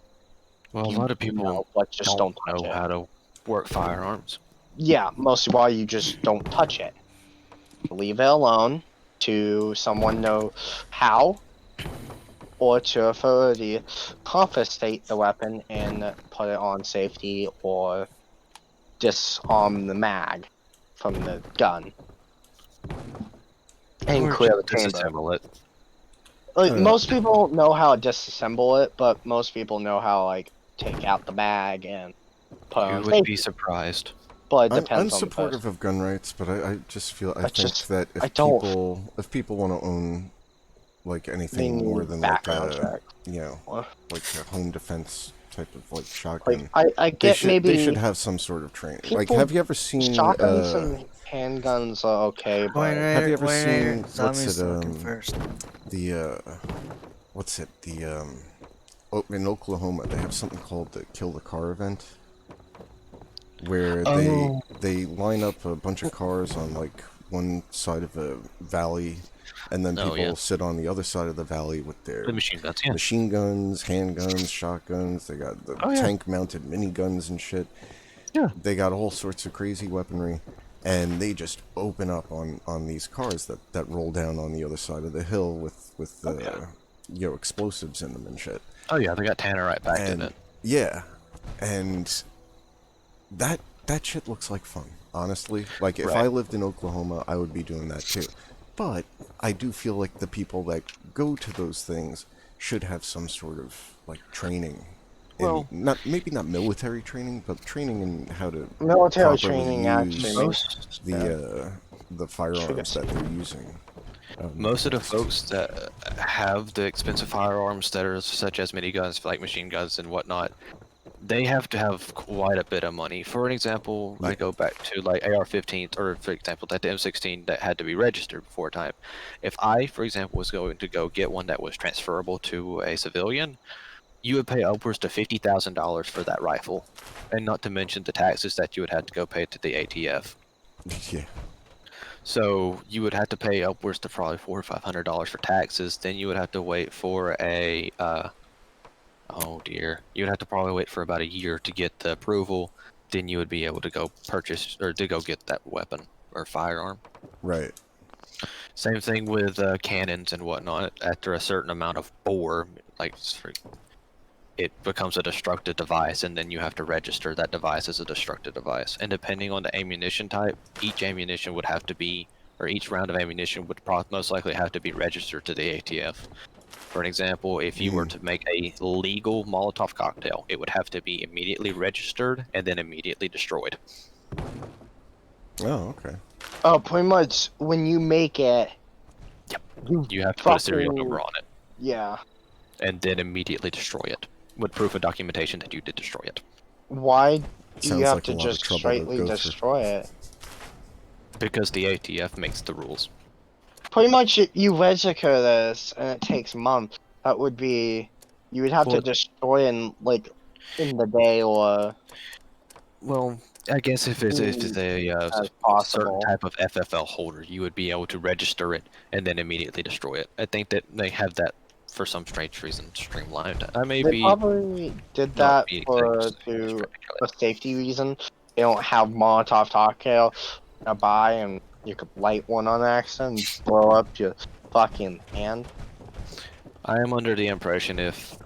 a You lot of people know, but just don't touch know it. how to work firearms. Yeah, mostly why you just don't touch it. Leave it alone to someone know how, or to authority confiscate the weapon and put it on safety or disarm the mag from the gun and Or clear the just chamber. disassemble it. Like Uh, most people know how to disassemble it, but most people know how like take out the mag and put it You on would be safety. surprised. But it I'm depends on the supportive person. of gun rights, but I just feel I I think just- that I don't- if people want to own like They anything more need than like background a check. you know Or- like a home defense type of like Like shotgun, I get maybe they should have some sort of training. Like, people- have you ever seen shotguns and handguns are okay, but have you ever Wayneinator, seen zombies talking first. the what's it in Oklahoma they have something called the Kill the Car event where Oh. they line up a bunch of cars on like one side of a valley, and then Oh, people yeah. sit on the other side of the valley with their The machine guns, yeah. machine guns, handguns, shotguns. They got the Oh, yeah. tank-mounted miniguns and shit. Yeah. They got all sorts of crazy weaponry, and they just open up on these cars that roll down on the other side of the hill with you know, explosives in them and shit. Oh yeah, they got Tannerite back in And it. yeah, and that shit looks like fun, honestly. Like, if Right. I lived in Oklahoma, I would be doing that too. But I do feel like the people that go to those things should have some sort of like training. Well- Maybe not military training, but training in how to military properly training use actually Most the firearms that they're using. most of the folks that have the expensive firearms that are such as miniguns, like machine guns and whatnot, they have to have quite a bit of money. For an example, I go back to like AR-15s, or for example, that the M16 that had to be registered before time. If I, for example, was going to go get one that was transferable to a civilian, you would pay upwards to $50,000 for that rifle, and not to mention the taxes that you would have to go pay to the ATF. Yeah. So you would have to pay upwards to probably $400 or $500 for taxes. Then you would have to wait for a oh dear, you would have to probably wait for about a year to get the approval. Then you would be able to go purchase or to go get that weapon or firearm. Right. Same thing with cannons and whatnot. After a certain amount of bore, like it becomes a destructive device, and then you have to register that device as a destructive device. And depending on the ammunition type, each ammunition would have to be, or each round of ammunition would most likely have to be registered to the ATF. For an example, if you were to make a legal Molotov cocktail, it would have to be immediately registered and then immediately destroyed. Oh, okay. Oh, pretty much when you make it. Yep. You You have to put a serial fucking- number on it Yeah. and then immediately destroy it with proof of documentation that you did destroy it. Why do you Sounds have like a to lot of just trouble to straightly go through. destroy it? Because the ATF makes the rules. Pretty much, you register this, and it takes months. That would be, you would have to Well- destroy in like in the day or Well, I guess if it's a as certain possible. type of FFL holder, you would be able to register it and then immediately destroy it. I think that they have that for some strange reason streamlined. I may They be probably did not that be for exactly to particular. a safety reason. They don't have Molotov cocktail nearby, and you could light one on accident and blow up your fucking hand. I am under the impression if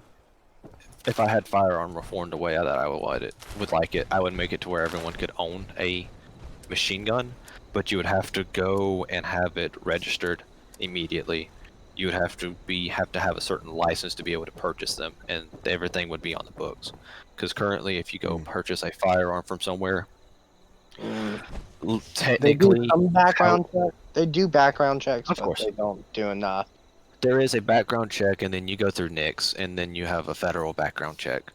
I had firearm reformed the way that I would like it, I would make it to where everyone could own a machine gun, but you would have to go and have it registered immediately. You would have to have a certain license to be able to purchase them, and everything would be on the books. Because currently, if you go purchase a firearm from somewhere, They do technically, some background checks. They do background checks, Of but course. they don't do enough. there is a background check, and then you go through NICS, and then you have a federal background check.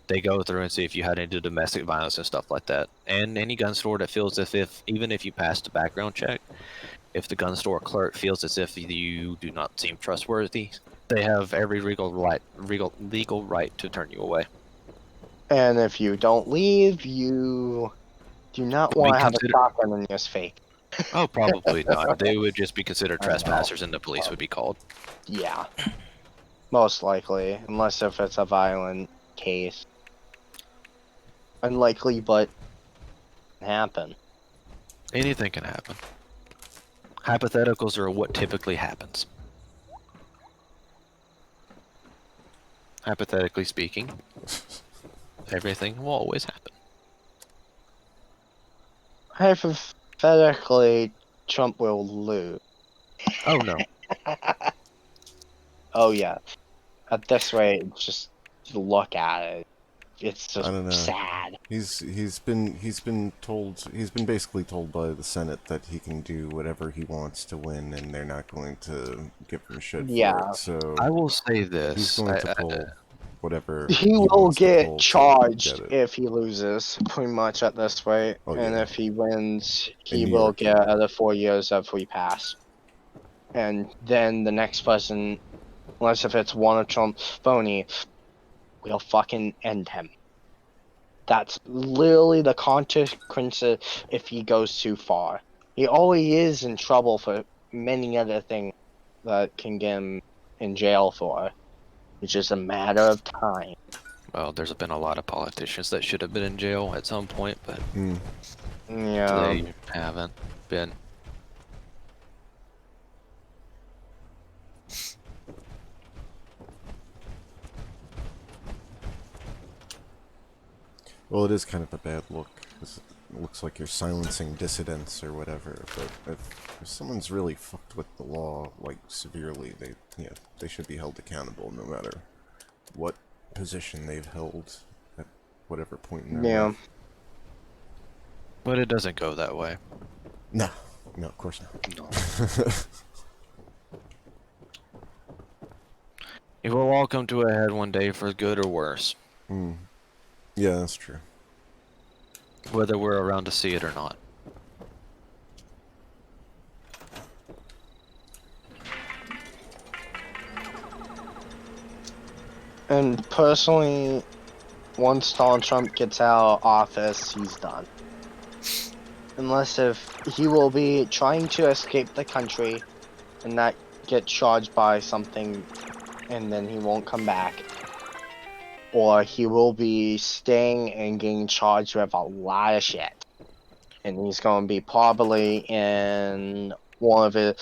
They go through and see if you had any domestic violence and stuff like that. And any gun store that feels as if, even if you pass the background check, if the gun store clerk feels as if you do not seem trustworthy, they have every legal right to turn you away. And if you don't leave, you do not But we want to have a consider- shotgun in your face. Oh, probably not. They would just be considered trespassers, and the police would be called. Yeah, most likely, unless if it's a violent case. Unlikely, but happen. Anything can happen. Hypotheticals are what typically happens. Hypothetically speaking, everything will always happen. Hypothetically, Trump will lose. Oh no. Oh yeah. At this rate, just look at it. It's just I don't know. sad. He's been basically told by the Senate that he can do whatever he wants to win, and they're not going to give him shit for Yeah. it. So I will say he's this. going to pull whatever He will wants to pull get to charged get it. if he loses, pretty much at this rate. Oh, And yeah. if he wins, In he New will York, get yeah. another 4 years of free pass. And then the next person, unless if it's one of Trump's phony, will fucking end him. That's literally the consequence if he goes too far. He already is in trouble for many other things that can get him in jail for. It's just a matter of time. Well, there's been a lot of politicians that should have been in jail at some point, but Yeah. they haven't been. Well, it is kind of a bad look, 'cause it looks like you're silencing dissidents or whatever. But if someone's really fucked with the law, like severely, they should be held accountable, no matter what position they've held at whatever point in their Yeah. life. But it doesn't go that way. No, of course not. No. It will all come to a head one day for good or worse, Yeah, that's true. whether we're around to see it or not. And personally, once Donald Trump gets out of office, he's done. Unless if he will be trying to escape the country and not get charged by something and then he won't come back. Or he will be staying and getting charged with a lot of shit. And he's going to be probably in one of his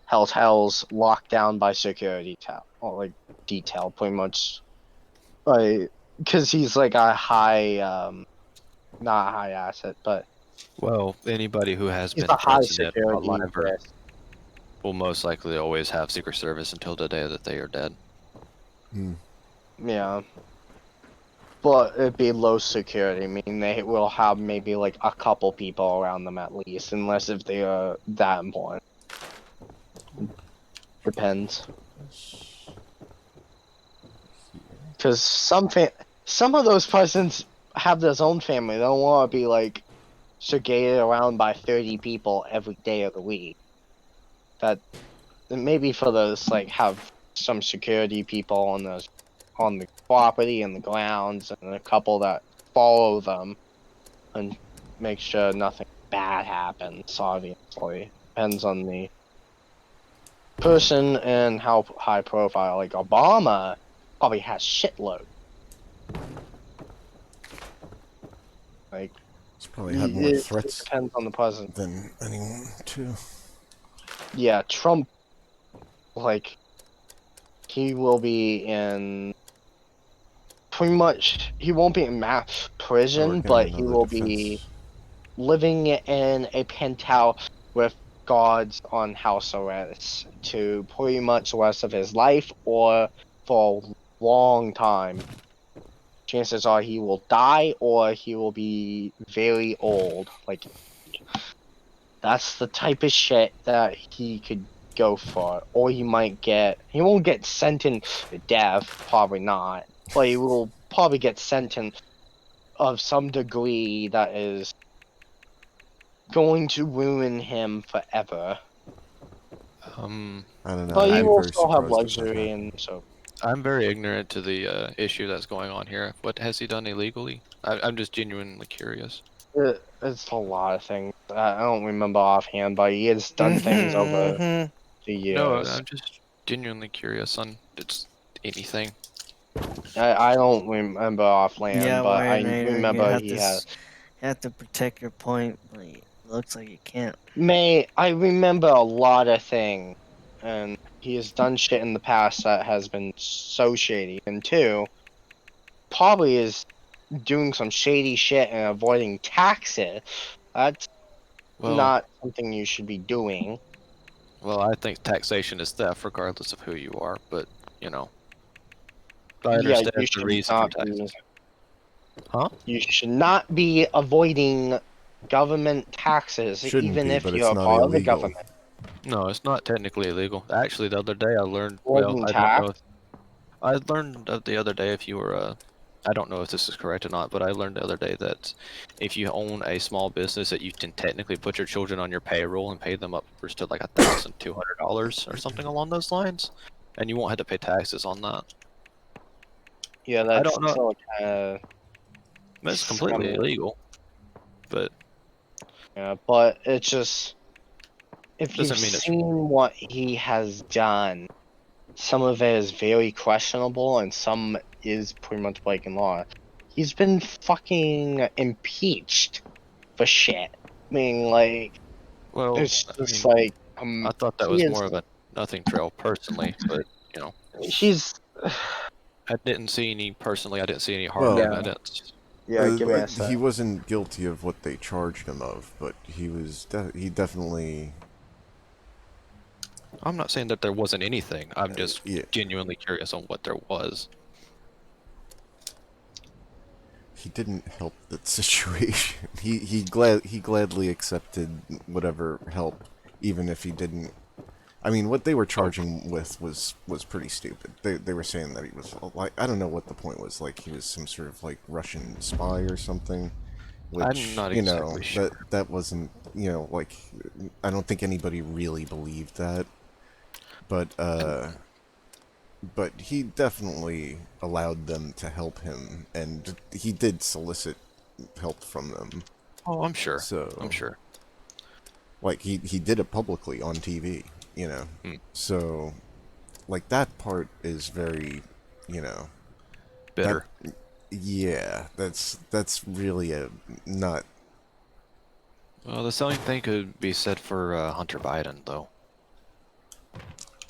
hotels locked down by security detail, pretty much. Like, because he's like a high, not a high asset, but Well, anybody who has he's been a high president or security lifer risk. will most likely always have Secret Service until the day that they are dead. Hmm. Yeah. But it'd be low security, meaning they will have maybe like a couple people around them at least, unless if they are that important. Depends. Because some of those presidents have their own family. They don't want to be like surrogated around by 30 people every day of the week. That maybe for those like have some security people on the property and the grounds, and a couple that follow them and make sure nothing bad happens. Obviously, depends on the person and how high profile. Like Obama probably has shitload. Like He's probably had more it threats depends on the president. than anyone, too. Yeah, Trump, like he will be in pretty much. He won't be in mass Oh, we're prison, getting but he another will be defense. living in a penthouse with guards on house arrest to pretty much the rest of his life or for a long time. Chances are he will die or he will be very old. Like, that's the type of shit that he could go for. Or he won't get sentenced to death, probably not. But he will probably get sentenced of some degree that is going to ruin him forever. I don't know. But I'd he be will very still have surprised if that luxury, happened. and so I'm very ignorant to the issue that's going on here. What has he done illegally? I'm just genuinely curious. it's a lot of things. I don't remember offhand, but he has done things over the No, years. I'm just genuinely curious on it's anything. I don't remember offhand, Yeah, but I Warrenator, remember he has. you have to protect your point, but it looks like you can't. I remember a lot of things, and he has done shit in the past that has been so shady. And two, probably is doing some shady shit and avoiding taxes. That's Well, not something you should be doing. well, I think taxation is theft, regardless of who you are. But you know, I Yeah, understand the reason for taxes. Huh? you should not be avoiding government taxes, Shouldn't even be, if but it's you're a not part of the illegal. government. No, it's not technically illegal. Actually, the other day I learned. Well, Avoiding I don't know. tax. I learned the other day if you were I don't know if this is correct or not, but I learned the other day that if you own a small business, that you can technically put your children on your payroll and pay them upwards to like $1,200 or something along those lines, and you won't have to pay taxes on that. Yeah, I that's don't know. still kind of It's completely scummy. illegal, but Yeah, but it's just if you've doesn't mean it's seen what he has done, some of it is very questionable, and some is pretty much breaking law. He's been fucking impeached for shit. I mean, like, well. it's I just mean, like, I thought that he was is, more of a nothing trail personally, but you know, he's, I didn't see any personally. I didn't see any harm in Well, him. I yeah, didn't. yeah, give me a he sec. wasn't guilty of what they charged him of, but he definitely, I'm not saying that there wasn't anything. I'm just yeah, genuinely curious on what there was. he didn't help the situation. He gladly accepted whatever help, even if he didn't. I mean, what they were Oh, charging with was pretty stupid. They were saying that he was like, I don't know what the point was. Like he was some sort of like Russian spy or something, I'm which not exactly sure. that wasn't like I don't think anybody really believed that. But And but he definitely allowed them to help him, and he did solicit help from them. oh, I'm sure. I'm So, sure. like, he did it publicly on TV, you know. Hmm. So, like, that part is very, you know, that, Bitter. yeah, that's really a not, Well, the same thing could be said for Hunter Biden, though.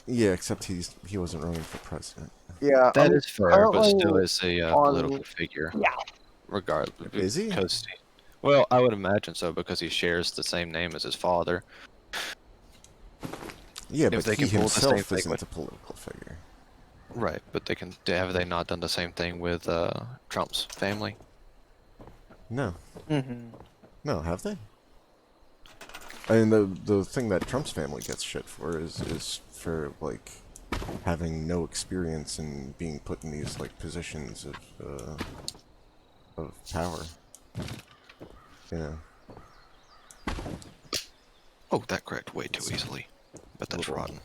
Yeah, except he wasn't running for president. Yeah, That I'm is fair, but currently still is a on. political figure, Yeah. regardless. Is he? Because, well, I would imagine so because he shares the same name as his father. Yeah, If but they he can pull the same himself thing isn't with a political figure. right, but have they not done the same thing with Trump's family? No, Mm-hmm. no, have they? I mean, the thing that Trump's family gets shit for is for like having no experience in being put in these like positions of power. You know, Oh, that cracked way too easily. But that's Little- rotten.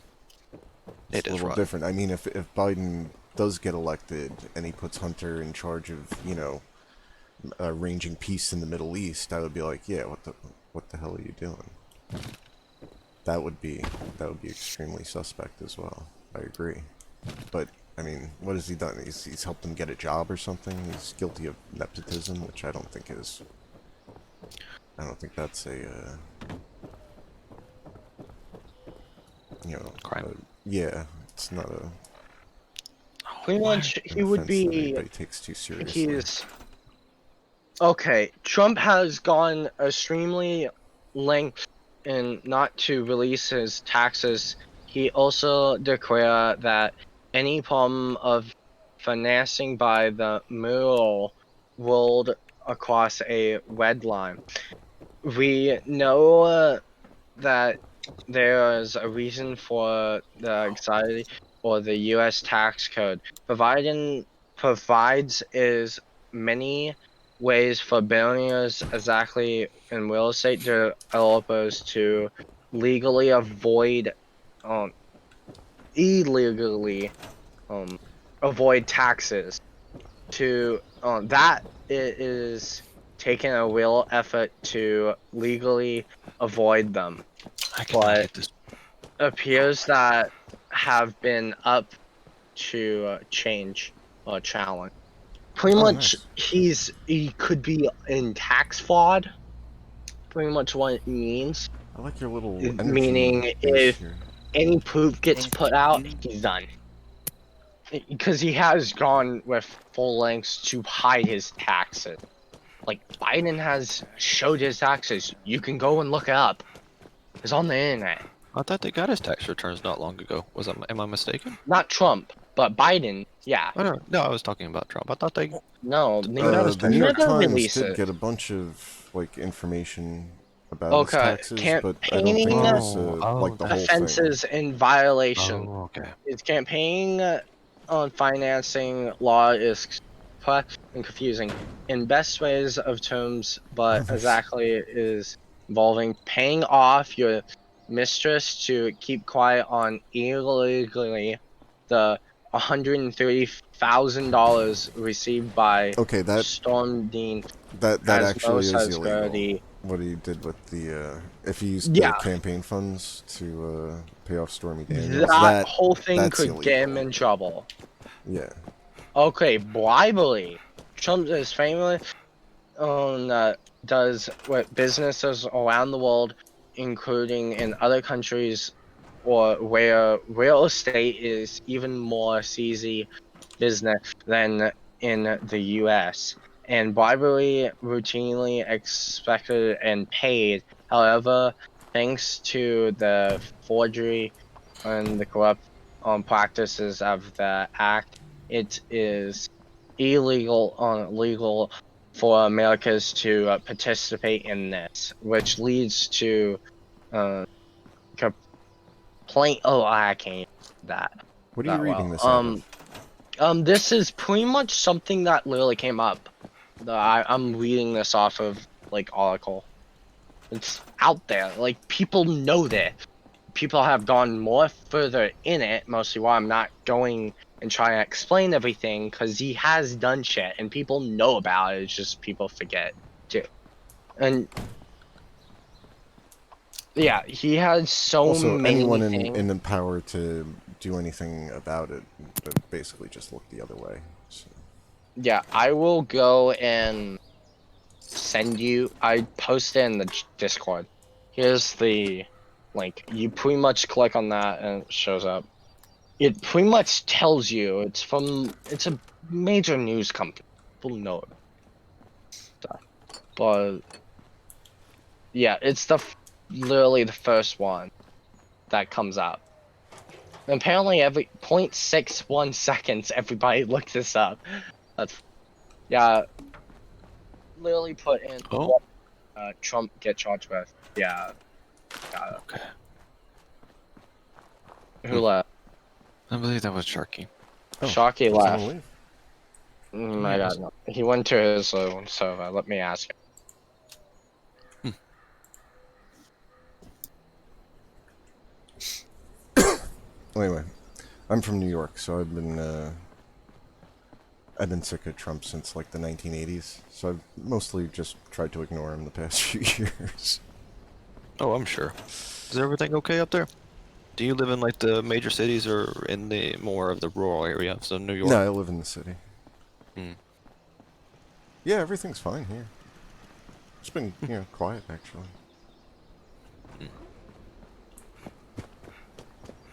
it's It a is little rotten. different. I mean, if Biden does get elected and he puts Hunter in charge of, you know, arranging peace in the Middle East, I would be like, yeah, what the hell are you doing? That would be extremely suspect as well. I agree. But I mean, what has he done? He's helped him get a job or something. He's guilty of nepotism, which I don't think that's a you know, Crime. yeah, it's not a Pretty much, an he would offense that be. anybody takes too seriously. He's okay. Trump has gone extremely length in not to release his taxes. He also declared that any problem of financing by the mural rolled across a red line. We know that there is a reason for the anxiety or the U.S. tax code. Provides is many ways for billionaires, exactly in real estate developers, to legally avoid, um, illegally, avoid taxes. To that it is taking a real effort to legally avoid them, I cannot but get this. appears that have been up to change or challenge. Pretty Oh, much, nice. he could be in tax fraud. Pretty much what it means. I like your little energy Meaning, base if here. any proof gets Thank put out, you. he's done. Because he has gone with full lengths to hide his taxes. Like, Biden has showed his taxes. You can go and look it up. It's on the internet. I thought they got his tax returns not long ago. Am I mistaken? Not Trump, but Biden. Yeah. Oh, no, I was talking about Trump. I thought they. No, they never, The New York never Times release did it. get a bunch of like information about his Okay, taxes, but I don't think campaigning it was like the Okay. whole thing. offenses and violation. Oh, okay. Its campaigning on financing law is complex and confusing in best ways of terms, but exactly is involving paying off your mistress to keep quiet on illegally the $130,000 received by Okay, Storm Dean that has no actually is illegal. security. What he did with the if he used the Yeah, campaign funds to pay off Stormy Daniels, that whole thing that's could get him illegal. in trouble. Yeah. Okay, bribery. Trump is famous on does what businesses around the world, including in other countries, or where real estate is even more sleazy business than in the U.S. And bribery routinely expected and paid. However, thanks to the forgery and the corrupt practices of the act, it is legal for Americans to participate in this, which leads to complaint. Oh, I can't use that What are you that reading well. this out of? This is pretty much something that literally came up. I'm reading this off of like article. It's out there. Like, people know this. People have gone more further in it. Mostly why I'm not going and trying to explain everything, because he has done shit and people know about it. It's just people forget too. And yeah, he has so Also, anyone many things. in the power to do anything about it basically just look the other way. So. Yeah, I will go and send send you. I posted in the Discord. Here's the link. You pretty much click on that and it shows up. It pretty much tells you it's a major news company. People know it. But yeah, it's literally the first one that comes up. And apparently every 0.61 seconds everybody look this up. That's yeah. Literally put in Oh. what Trump get charged with. Yeah. Okay. Who left? I believe that was Sharky. Oh, Sharky did someone left. leave? My God, no. He went to his own server. Let me ask him. Anyway, I'm from New York, so I've been sick of Trump since like the 1980s. So I've mostly just tried to ignore him the past few years. Oh, I'm sure. Is everything okay up there? Do you live in like the major cities or in the more of the rural areas of New York? No, I live in the city. Hmm. Yeah, everything's fine here. It's been, quiet actually.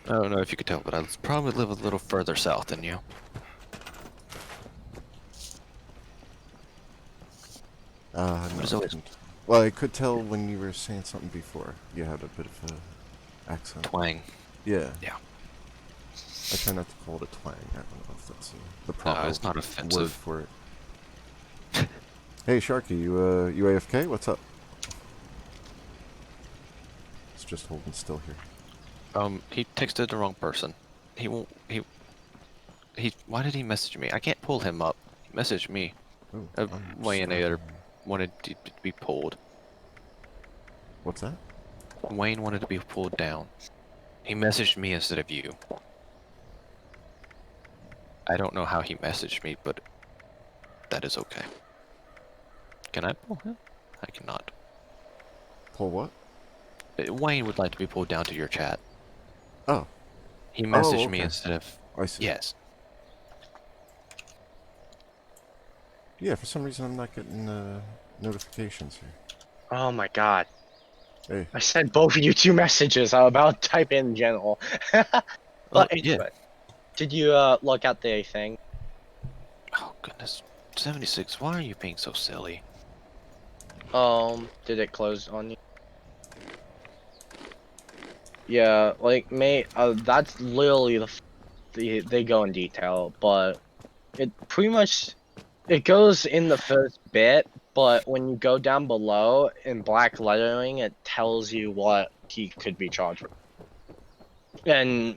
I don't know if you could tell, but I probably live a little further south than you. No, There's I always couldn't. Well, I could tell when you were saying something before. You had a bit of a accent. twang. Yeah. Yeah. I try not to call it a twang. I don't know if that's the proper It's not word offensive. for it. Hey, Sharky, you AFK? What's up? It's just holding still here. He texted the wrong person. He won't. Why did he message me? I can't pull him up. He messaged me. Ooh, Wayne either wanted to be pulled. What's that? Wayne wanted to be pulled down. He messaged me instead of you. I don't know how he messaged me, but that is okay. Can I pull him? I cannot. Pull what? Wayne would like to be pulled down to your chat. Oh. He messaged me okay. instead of... I see. Yes. Yeah, for some reason I'm not getting notifications here. Oh my God. Hey. I sent both of you 2 messages. I'm about to type in general. Oh, But yeah. anyway, did you look at the thing? Oh, goodness. 76, why are you being so silly? Did it close on you? Yeah, like, mate, that's literally they go in detail, but it pretty much, it goes in the first bit, but when you go down below in black lettering, it tells you what he could be charged with. And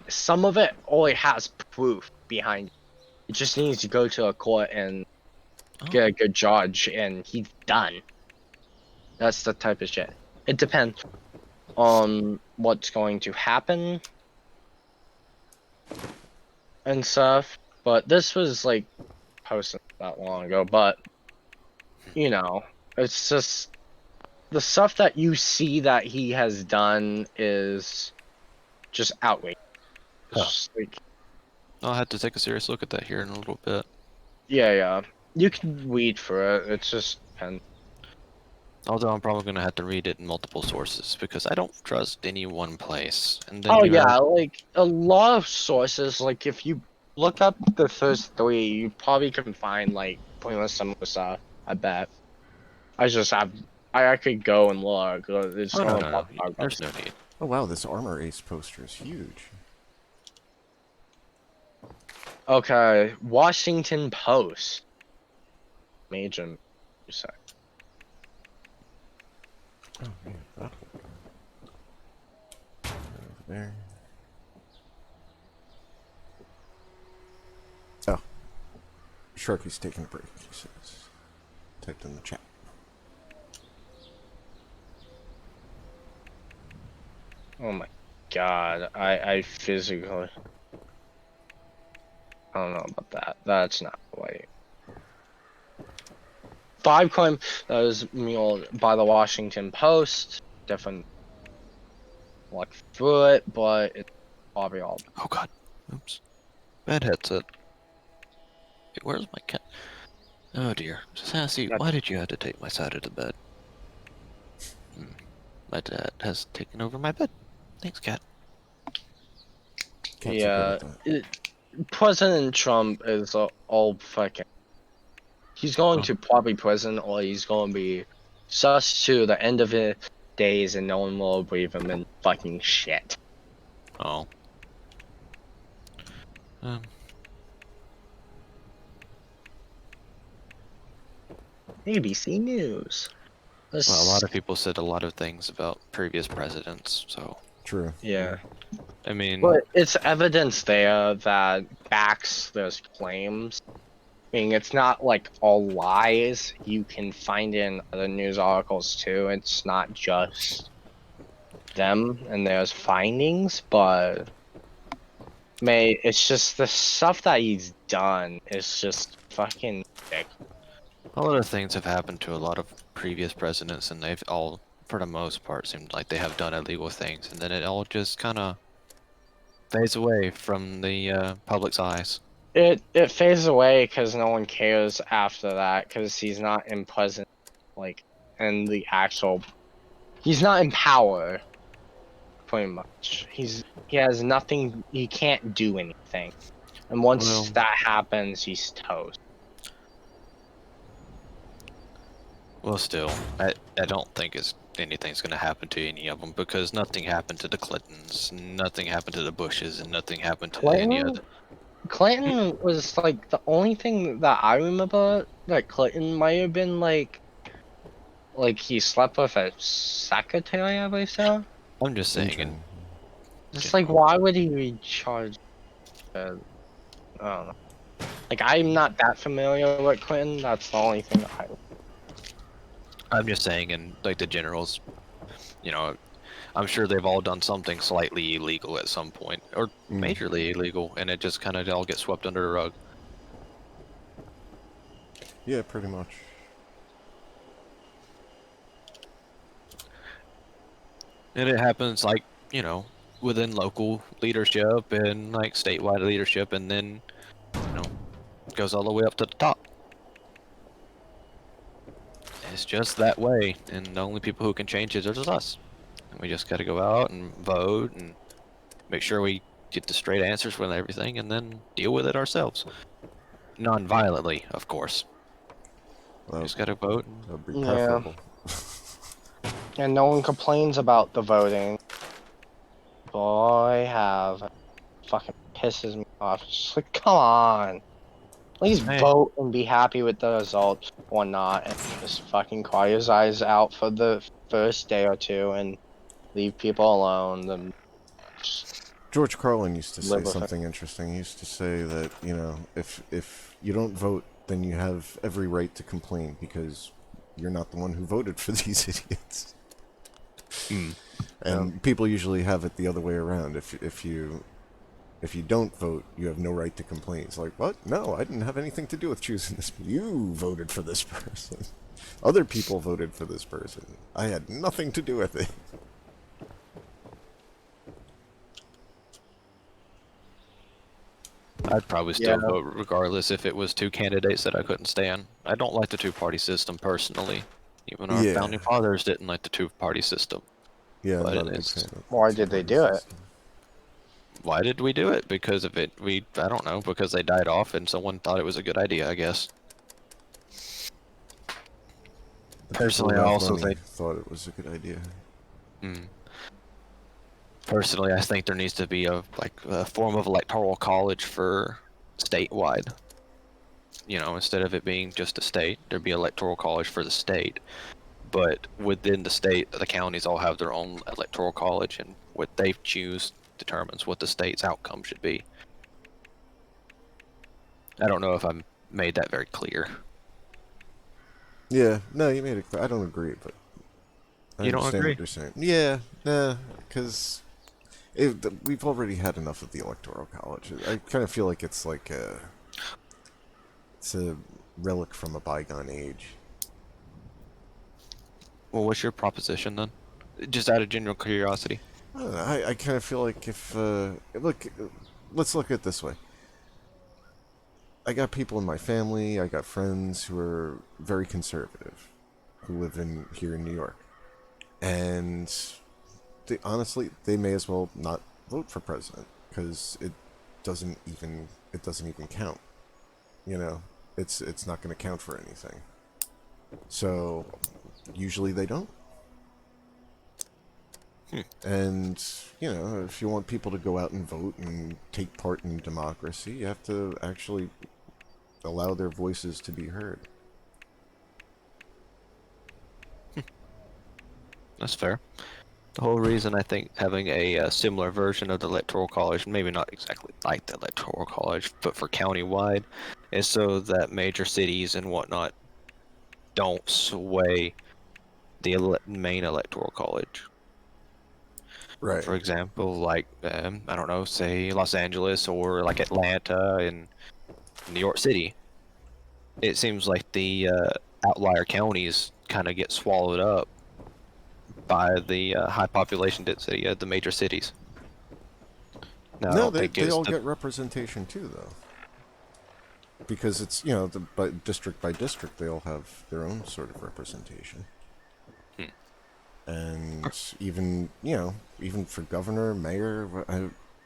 some of it only has proof behind it. It just needs to go to a court and get a good judge, and he's done. That's the type of shit. It depends on what's going to happen and stuff. But this was like posted that long ago. But it's just the stuff that you see that he has done is just outrageous. It's Huh. just like, I'll have to take a serious look at that here in a little bit. yeah. You can read for it. It's just depends. Although I'm probably going to have to read it in multiple sources because I don't trust any one place. And then Oh you yeah, have... like a lot of sources. Like if you look up the first 3, you probably can find like pointless similar stuff. I bet. I could go and look. It's Oh, no, gonna no, pop no. There's no need. Oh wow, this Armor Ace poster is huge. Okay, Washington Post. Major. Sorry. Oh yeah, that one. Over there. Oh. Sharky's taking a break, he says. Typed in the chat. Oh my God, I physically. I don't know about that. That's not the way. 5 crime that was mule by the Washington Post. Different look through it, but it's probably all. Oh, God. Oops. Bad headset. Hey, where's my cat? Oh dear. Sassy, Yep. why did you have to take my side of the bed? My dad has taken over my bed. Thanks, cat. Cats are good Yeah, at that. President Trump is all fucking. He's going Oh. to probably prison, or he's going to be sus to the end of his days, and no one will believe him in fucking shit. Oh. Um, ABC News. well, a Let's, lot of people said a lot of things about previous presidents, so True. yeah. I mean, But it's evidence there that backs those claims. I mean, it's not like all lies. You can find in other news articles too. It's not just them and there's findings, but it's just the stuff that he's done is just fucking sick. a lot of things have happened to a lot of previous presidents, and they've all, for the most part, seemed like they have done illegal things, and then it all just kind of fades away from the public's eyes. It fades away because no one cares after that because he's not in present, like, in the actual. He's not in power, pretty much. He has nothing. He can't do anything, and once Well, that happens, he's toast. well, still, I don't think anything's gonna happen to any of them because nothing happened to the Clintons, nothing happened to the Bushes, and nothing happened to any Clinton, other. Clinton was like the only thing that I remember that Clinton might have been like he slept with a secretary, I believe so. I'm just saying, in Intern. It's like, general. why would he be charged? I don't know. Like, I'm not that familiar with Clinton. That's the only thing that I. I'm just saying, in like the generals, you know, I'm sure they've all done something slightly illegal at some point, or Mm. majorly illegal, and it just kind of all gets swept under the rug. Yeah, pretty much. And it happens like, within local leadership and like statewide leadership, and then, goes all the way up to the top. It's just that way, and the only people who can change it is us. And we just got to go out and vote and make sure we get the straight answers with everything, and then deal with it ourselves. Non-violently, of course. Just got to vote. That would be Yeah, preferable. and no one complains about the voting. Boy, have fucking pisses me off. It's just like, come on. Please Hey, vote and be happy with the result or not, and just fucking cry your eyes out for the first day or two and leave people alone. Then just George Carlin used to say live with it. something interesting. He used to say that, if you don't vote, then you have every right to complain because you're not the one who voted for these idiots. And people usually have it the other way around. If you don't vote, you have no right to complain. It's like, what? No, I didn't have anything to do with choosing this. You voted for this person. Other people voted for this person. I had nothing to do with it. I'd probably still vote regardless if it was two candidates that I couldn't stand. I don't like the two-party system personally. Even our Yeah. founding fathers didn't like the two-party system. Yeah, I'm But not a big it's, fan of Why the did they two-party do it? system. why did we do it? Because of it. I don't know, because they died off and someone thought it was a good idea, I guess. The Personally, people I who have also money think, thought it was a good idea. personally, I think there needs to be a form of electoral college for statewide. Instead of it being just a state, there'd be electoral college for the state. But within the state, the counties all have their own electoral college, and what they choose determines what the state's outcome should be. I don't know if I made that very clear. Yeah, no, you made it clear. I don't agree, but I You don't understand agree? what you're saying. Yeah, nah, because we've already had enough of the electoral college. I kind of feel like it's it's a relic from a bygone age. Well, what's your proposition then? Just out of general curiosity. I don't know, I kind of feel like if look, let's look at it this way. I got people in my family, I got friends who are very conservative, who live here in New York. And honestly, they may as well not vote for president, because it doesn't even count. You know, it's not going to count for anything. So usually they don't. And, you know, if you want people to go out and vote and take part in democracy, you have to actually allow their voices to be heard. That's fair. The whole reason I think having a similar version of the Electoral College, maybe not exactly like the Electoral College, but for county-wide, is so that major cities and whatnot don't sway the main Electoral College. Right. For example, like, I don't know, say Los Angeles or like Atlanta and New York City. It seems like the outlier counties kind of get swallowed up by the high population density of the major cities. Now, I No, don't they think it's all the- get representation too, though. Because it's, you know, by district, they all have their own sort of representation. And even, you know, even for governor, mayor,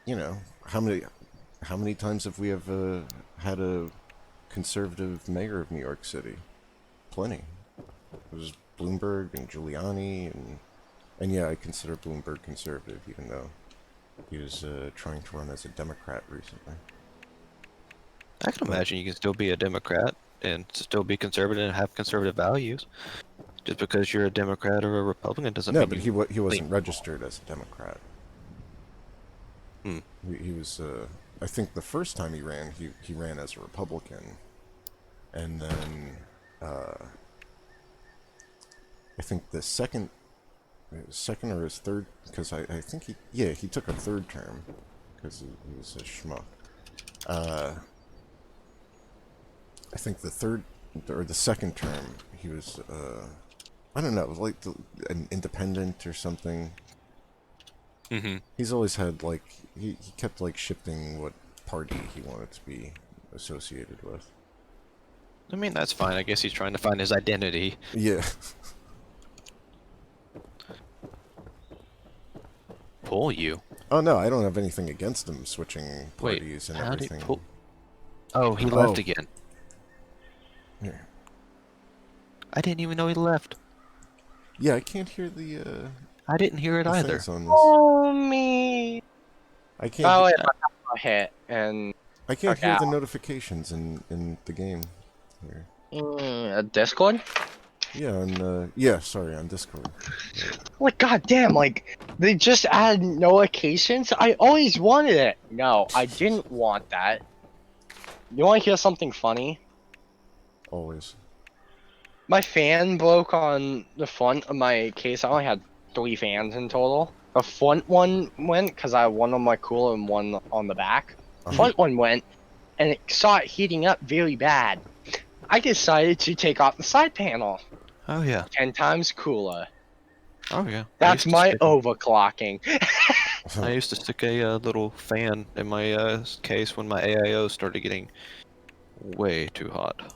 you know, how many times have we had a conservative mayor of New York City? Plenty. It was Bloomberg and Giuliani, and yeah, I consider Bloomberg conservative, even though he was trying to run as a Democrat recently. I can imagine you can still be a Democrat and still be conservative and have conservative values. Just because you're a Democrat or a Republican doesn't No, mean but you he wasn't registered as a Democrat. Hmm. He was, I think the first time he ran ran as a Republican. And then, I think the second or his third, because I think he took a third term, because he was a schmuck. I think the third, or the second term, he was, I don't know, like an independent or something. Mm-hmm. He's always had, like, he kept, like, shifting what party he wanted to be associated with. I mean, that's fine. I guess he's trying to find his identity. Yeah. Pull you. Oh, no, I don't have anything against him switching Wait, parties and how did everything. he pull? Oh, he left again. Here. I didn't even know he left. Yeah, I can't hear the I didn't hear it either. things on this. Oh me. I can't. Oh wait, I hit and I can't okay. hear the notifications in the game. Here. A Discord. Yeah, on Discord. Like goddamn, like they just added notifications. I always wanted it. No, I didn't want that. You want to hear something funny? Always. My fan broke on the front of my case. I only had 3 fans in total. The front one went because I had one on my cooler and one on the back. The front one went, and it started heating up very bad. I decided to take off the side panel. Oh yeah. 10 times cooler. Oh yeah. That's my overclocking. I used to stick a little fan in my case when my AIO started getting way too hot.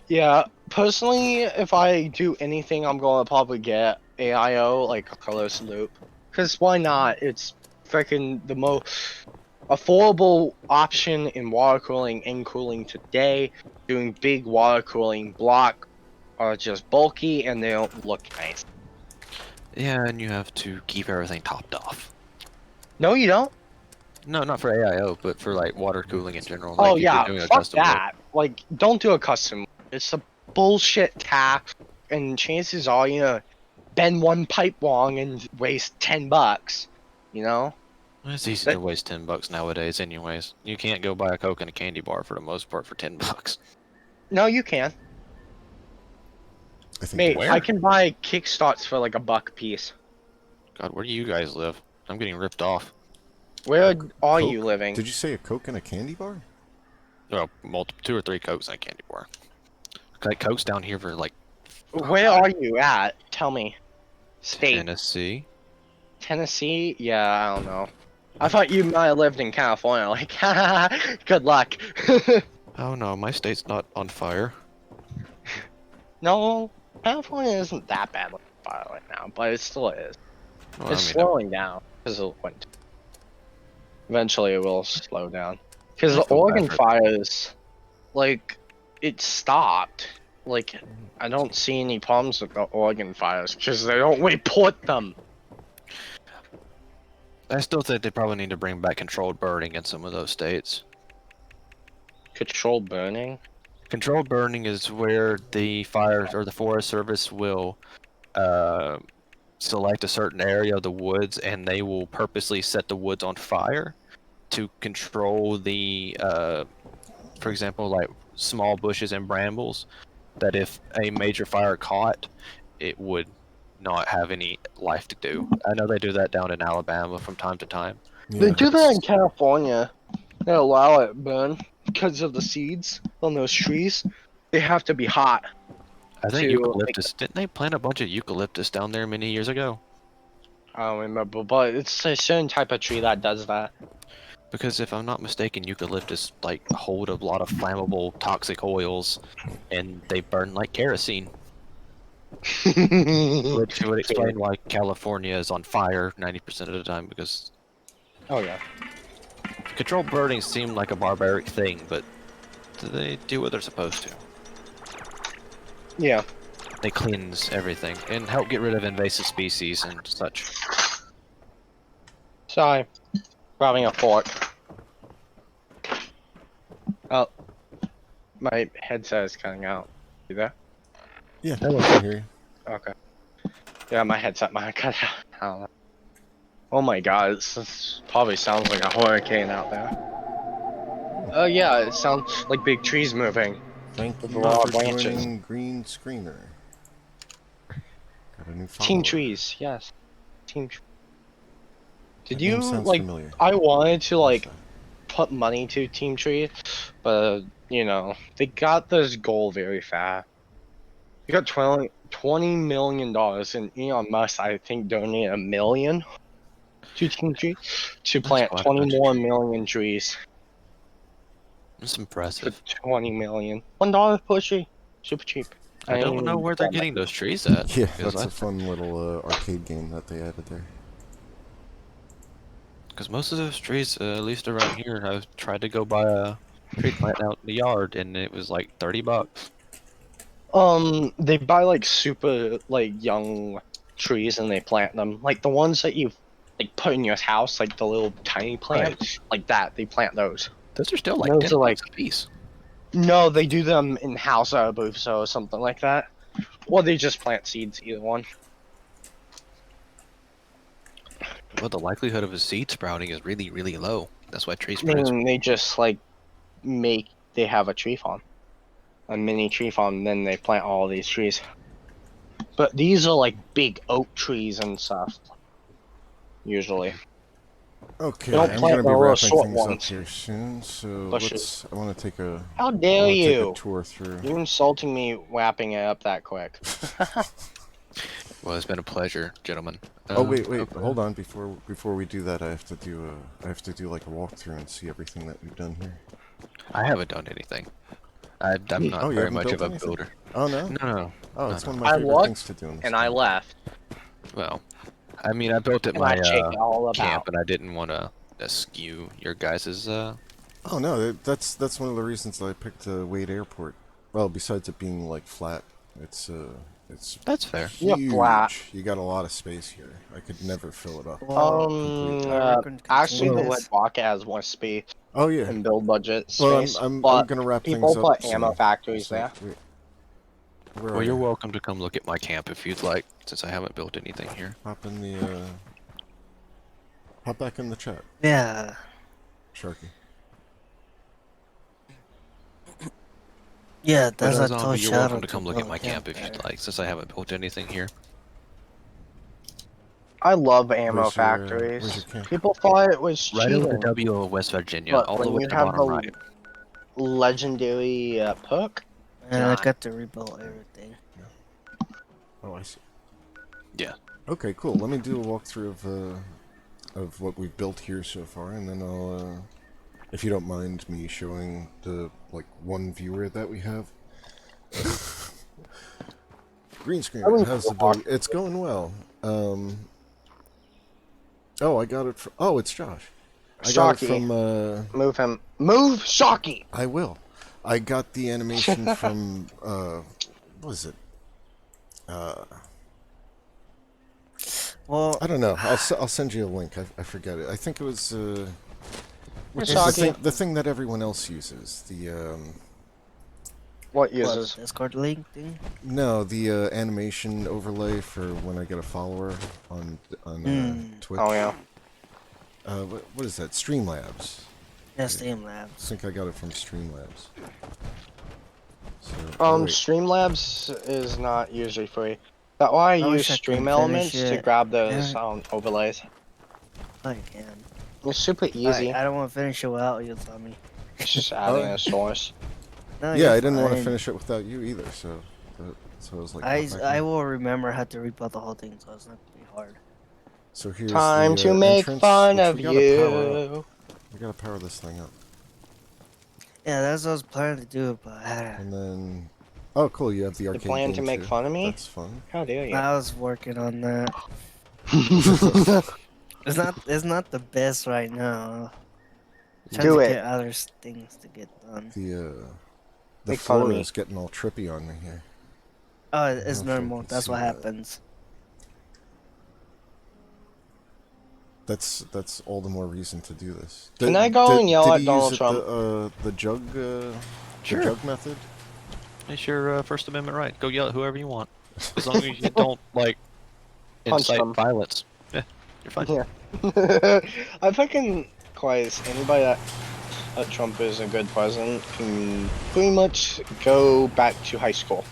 Yeah, personally, if I do anything, I'm gonna probably get AIO, like a closed loop. Cause why not? It's freaking the most affordable option in water cooling and cooling today. Doing big water cooling block are just bulky and they don't look nice. Yeah, and you have to keep everything topped off. No, you don't. No, not for AIO, but for like water cooling in general. Oh Like if yeah, you're doing a fuck custom look. that. Like, don't do a custom. It's a bullshit task, and chances are, you know, bend one pipe wrong and waste $10. You know. It's easy to waste $10 nowadays, anyways. You can't go buy a Coke and a candy bar for the most part for $10. No, you can. I think Mate, Where? I can buy kickstarts for like $1 a piece. God, where do you guys live? I'm getting ripped off. Where are Coke? you living? Did you say a Coke and a candy bar? Well, 2 or 3 Cokes and a candy bar. Like Cokes down here for like Where are you at? Tell me. State. Tennessee. Tennessee? Yeah, I don't know. I thought you might have lived in California. Like, good luck. Oh no, my state's not on fire. No, California isn't that bad on fire right now, but it still is. Well, It's I mean, slowing down because of winter. Eventually, it will slow down. Because I the feel bad Oregon for- fires, like, it stopped. Like, I don't see any problems with the Oregon fires because they don't report them. I still think they probably need to bring back controlled burning in some of those states. Controlled burning. Controlled burning is where the fires or the Forest Service will uh, select a certain area of the woods and they will purposely set the woods on fire to control the, for example, like small bushes and brambles, that if a major fire caught, it would not have any life to do. I know they do that down in Alabama from time to time. They Yeah. do that in California. They allow it burn because of the seeds on those trees. They have to be hot. I think To eucalyptus, didn't they plant a bunch of eucalyptus down there many years ago? I don't remember, but it's a certain type of tree that does that. Because if I'm not mistaken, eucalyptus like hold a lot of flammable toxic oils and they burn like kerosene. Which would explain why California is on fire 90% of the time, because Oh yeah. controlled burning seem like a barbaric thing, but they do what they're supposed to. Yeah. They cleanse everything and help get rid of invasive species and such. Sorry. Grabbing a fork. Oh. My headset is cutting out. You there? Yeah, I can hear you. Okay. Yeah, my headset might cut out. I don't know. Oh my god, this probably sounds like a hurricane out there. Oh yeah, it sounds like big trees moving. Thank With a you lot for of branches. joining Green Screener. Got a new follower. Team trees, yes. Team trees. Did That name you, sounds like, familiar. I wanted to, What's like, put money to Team Tree, but, you know, they got this goal very fast. They got $20 million, and Elon Musk, I think, donated $1 million to Team Tree to That's plant quite a 20 bunch of more trees. million trees It's for impressive. 20 million. $1 per tree. Super cheap. I don't ain't know even where they're that much. getting those trees at. Yeah, Because that's a fun little arcade game that they added there. most of those trees, at least around here, I've tried to go buy a tree plant out in the yard, and it was like $30. They buy like super like young trees and they plant them. Like the ones that you like put in your house, like the little tiny plants, like that. They plant those. Those are still like Those 10 are like bucks a piece. no, they do them in house, I believe so, or something like that. Or they just plant seeds, either one. Well, the likelihood of a seed sprouting is really, really low. That's why trees produce. Then they just like they have a tree farm, a mini tree farm, and then they plant all these trees. But these are like big oak trees and stuff. Usually. Okay, They don't I'm plant gonna the be little wrapping short things up ones. here soon, so Bushes. I want to take a How dare take a you? tour through. You're insulting me wrapping it up that quick. Well, it's been a pleasure, gentlemen. Oh wait, Okay. hold on. Before we do that, I have to do like a walkthrough and see everything that we've done here. I haven't done anything. I'm not Oh, you very haven't much of built a anything? builder. Oh no? No. Oh, No, it's no. one of my I favorite looked, things to do in this and I game. left. Well, I mean, I built at And I my checked all about. camp, and I didn't want to skew your guys's. Oh no, that's one of the reasons I picked Wade Airport. Well, besides it being like flat, it's That's fair. Yeah, huge. flat. You got a lot of space here. I could never fill it up. Well, completely. are we going to Actually, the continue Red this? Rocket has more space Oh yeah. and build budget Well, space. I'm but gonna wrap people things up. put ammo soon. factories So, there. wait, where Well, are you're you? welcome to come look at my camp if you'd like, since I haven't built anything here. Hop in the hop back in the chat, Yeah. Sharky. Yeah, But that's a total Zombie, you're welcome shadow to come look at my camp camp if you'd there. like, since I haven't built anything here. I love ammo Where's factories. your camp? People thought it was Right over the cheating, W of West Virginia, but all the when way you to the have bottom the right. legendary perk, And I Nah. got to rebuild everything. Oh, I see. Yeah. Okay, cool. Let me do a walkthrough of what we've built here so far, and then If you don't mind me showing the like one viewer that we have. Green screen. How's the build? It's going well. Oh, I got it from. Oh, it's Josh. I got it Sharky. from. Move him. Move, Sharky! I will. I got the animation from. What is it? Well, I don't know. I'll send you a link. I forget it. I think it was. Which is Sharky. the thing that everyone else uses. The What what, uses? Discord link thing? no, the animation overlay for when I get a follower on Twitch. Oh, yeah. What is that? Streamlabs. Yeah, Steam I Labs. think I got it from Streamlabs. So, oh, wait. Streamlabs is not usually free. That's why I use wish I could Stream finish Elements to it. grab those Yeah. overlays. I can. It's super easy. I don't want to finish it without you, Tommy. It's just adding a source. No, Yeah, you're I didn't want to fine. finish it without you either. So I was like, I hop back I in. will remember how to rebuild the whole thing, so it's not gonna be hard. So here's Time the to make entrance, fun which of we gotta power up. you. We gotta power this thing up, Yeah, that's what I was planning to do, but and then. Oh, cool! You have the arcade plan game to make too. fun of me? That's fun. How dare you? I was working on that. It's not the best right now. Trying Do to it. get other things to get done. The Make fun of floor me. is getting all trippy on me here. Oh, I it's don't know if you normal. can That's see what that. happens. That's all the more reason to do this. Can I go and yell did at he Donald use Trump? the jug Sure. the jug method? It's your First Amendment right. Go yell at whoever you want, as long as you don't like Punch incite them. violence. Yeah, you're fine. Yeah. I fucking quite anybody that Trump is a good president can pretty much go back to high school.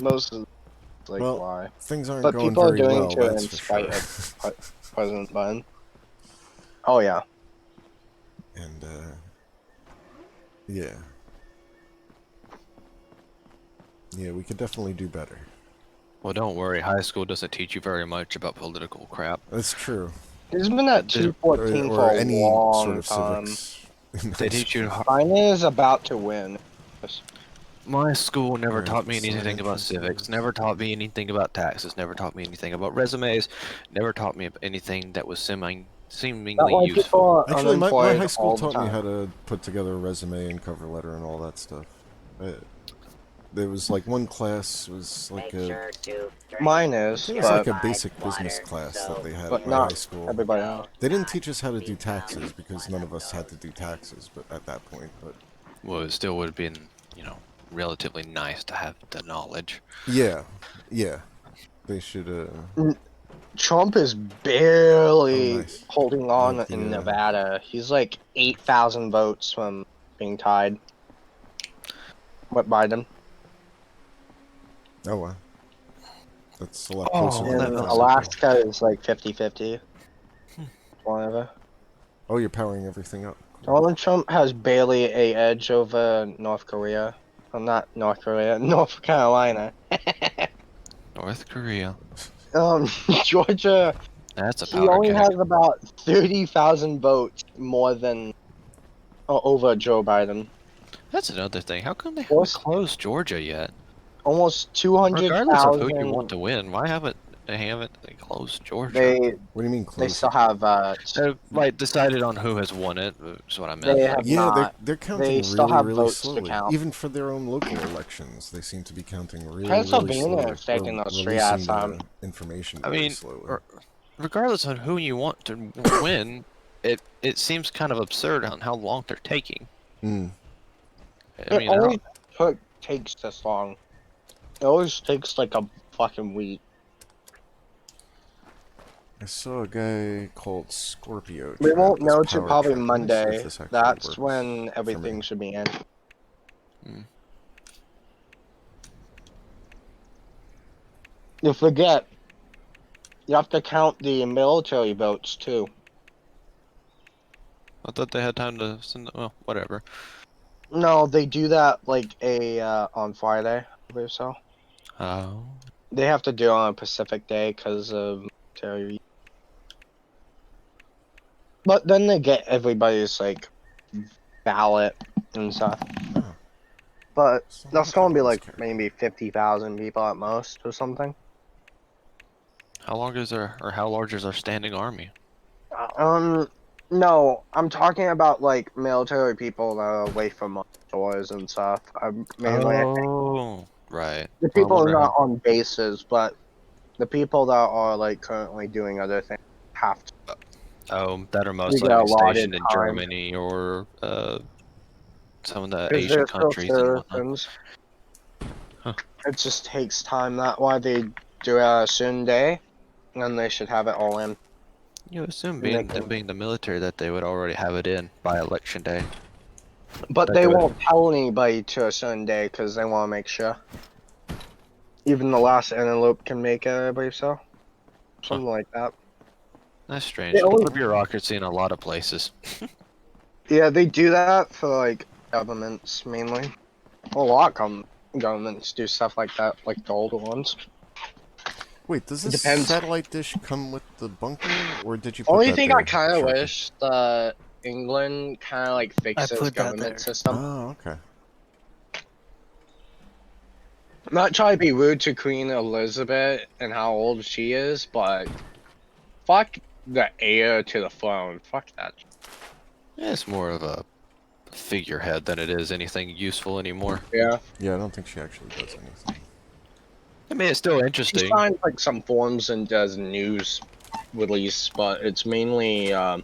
Most of like Well, why. Things aren't But going people are very doing well, to that's in for spite sure. of President Biden. Oh yeah. And yeah. Yeah, we could definitely do better. Well, don't worry. High school doesn't teach you very much about political crap. That's true. He's been at There's- 214 for a any long sort of time. civics. in They high teach you. school. China is about to win. My school never Alright, taught me side anything about civics. entrances. Never taught me anything about taxes. Never taught me anything about resumes. Never taught me anything that was seemingly Why useful. people are Actually, my unemployed high school all the taught me time. how to put together a resume and cover letter and all that stuff. There was like one class was like a Mine is, it was but, like a basic business class that they had but at my high not school. everybody else. They didn't teach us how to do taxes because none of us had to do taxes, but at that point, but Well, it still would have been, relatively nice to have the knowledge. yeah, they should. Trump is barely Oh, nice. holding on Like the, in Nevada. He's like 8,000 votes from being tied with Biden. Oh wow, that's a lot Oh, closer. well, than And I thought. Alaska is like 50-50. Whatever. Oh, you're powering everything up. Donald Trump has barely a edge over North Korea. Well, not North Korea, North Carolina. North Korea. Georgia, That's a he powder only keg. has about 30,000 votes more than over Joe Biden. That's another thing. How come they haven't Course. closed Georgia yet? Almost 200,000. Regardless of who you want to win, why haven't they closed Georgia? They What do you mean they close? still have They've decided on who has won it. Is what I meant. They have Yeah, not. they're counting They still really, have really votes to slowly. count. Even for their own local elections, they seem to be counting really, really Pennsylvania slowly. is taking or a straight releasing ass time. the information I very mean, slowly. regardless of who you want to win, it seems kind of absurd on how long they're taking. Mm. I mean, It always takes this long. It always takes like a fucking week. I saw a guy called Scorpio. We try won't out this know till power probably trick. Let me see if Monday. this actually That's works when for everything me. should be in. You forget. You have to count the military votes too. I thought they had time to send. Well, whatever. No, they do that like on Friday, I believe so. Oh. They have to do it on a Pacific day because of military. But then they get everybody's like ballot and stuff. Oh, But so that's not gonna be everyone's like character. maybe 50,000 people at most or something. How long is our, or how large is our standing army? No, I'm talking about like military people that are away from shores and stuff. Mainly, I think Oh, right. the Well, I people wonder not how. on bases, but the people that are like currently doing other things have to. Oh, that are We most get likely allotted stationed in time Germany or some of the because Asian they're still countries and whatnot. citizens. Huh. It just takes time. That's why they do it at a certain day, and they should have it all in. You assume And they being can, them being the military that they would already have it in by election day. but That they they would. won't tell anybody to a certain day because they want to make sure. Even the last antelope can make it, I believe so. Something like that. That's strange. They A lot only, of bureaucracy in a lot of places. yeah, they do that for like governments mainly. A lot of governments do stuff like that, like the older ones. Wait, does It this depends. satellite dish come with the bunker, or did you put Only that thing I there, kind of Sharky? wish England kind of like I fixes put that government there. system. Oh, okay. I'm not trying to be rude to Queen Elizabeth and how old she is, but fuck the heir to the throne. Fuck that. Yeah, it's more of a figurehead than it is anything useful anymore. Yeah. Yeah, I don't think she actually does anything. I mean, it's still She interesting. signs like some forms and does news release, but it's mainly Oh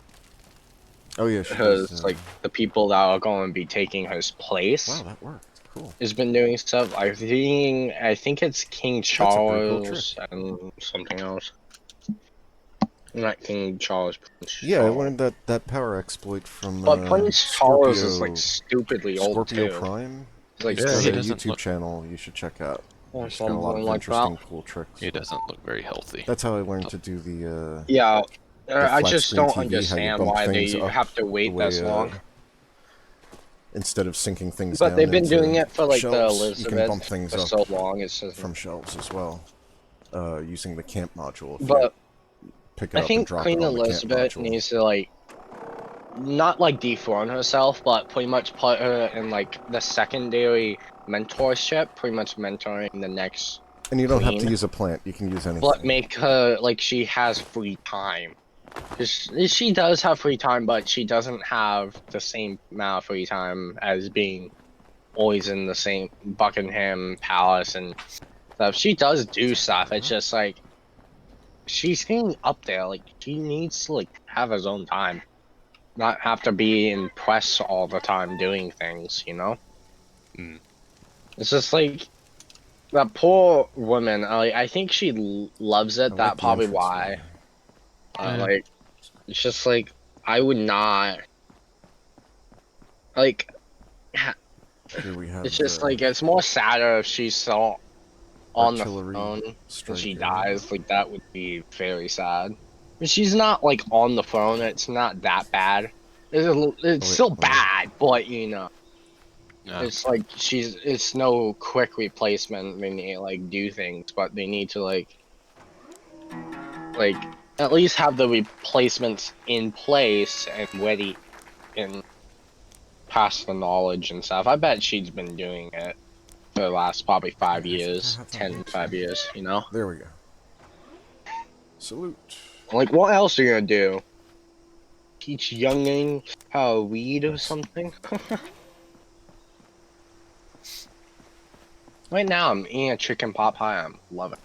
yeah, she because does. like the people that are going to be taking her Wow, place that worked. Cool. has been doing stuff. I think it's King That's a pretty cool trick. Charles and something else. Not King Charles, Prince Yeah, I Charles. learned that power exploit from But Prince Charles is like Scorpio stupidly old Scorpio too. Prime. He's like He's Yeah, got he a 60 doesn't YouTube look. channel you should check out. or He's got a lot something of like that. interesting, cool tricks. He doesn't look very healthy. That's how I learned to do Yeah, the I flat just screen don't TV. How you understand bump why things they up have to the wait way this long. instead of sinking things But down they've been doing into it for like the shelves, you can bump Elizabeth things for up so long. It's just. from shelves as well. Using the camp module. If you But pick it I up and think drop it Queen on the camp Elizabeth module. needs to like not like dethrone herself, but pretty much put her in like the secondary mentorship, pretty much mentoring the next And you don't have to queen, use a plant. You can use but anything. make her like she has free time. Because she does have free time, but she doesn't have the same amount of free time as being always in the same Buckingham Palace and stuff. She does do stuff. It's just like she's getting up there. Like she needs to like have her own time, not have to be in press all the time doing things. You know, Mm. it's just like that poor woman. I think she loves I it. like That the probably entrance why. way. Yeah. Like it's just like I would not like. Here we have It's just the like it's more sadder if she's still on the artillery phone and strike she area. dies. Like that would be very sad. But she's not like on the phone. It's not that bad. It's Oh wait, still hold on. bad, but you know, Yeah. it's like it's no quick replacement. They need like do things, but they need to like at least have the replacements in place and ready and pass the knowledge and stuff. I bet she's been doing it for the last probably Yeah, 5 I think I years, have that here 10, too. 5 years, you know? There we go. Salute. Like, what else are you gonna do? Teach younging how to read or Nice. something? Right now, I'm eating a chicken pot pie. I'm loving it.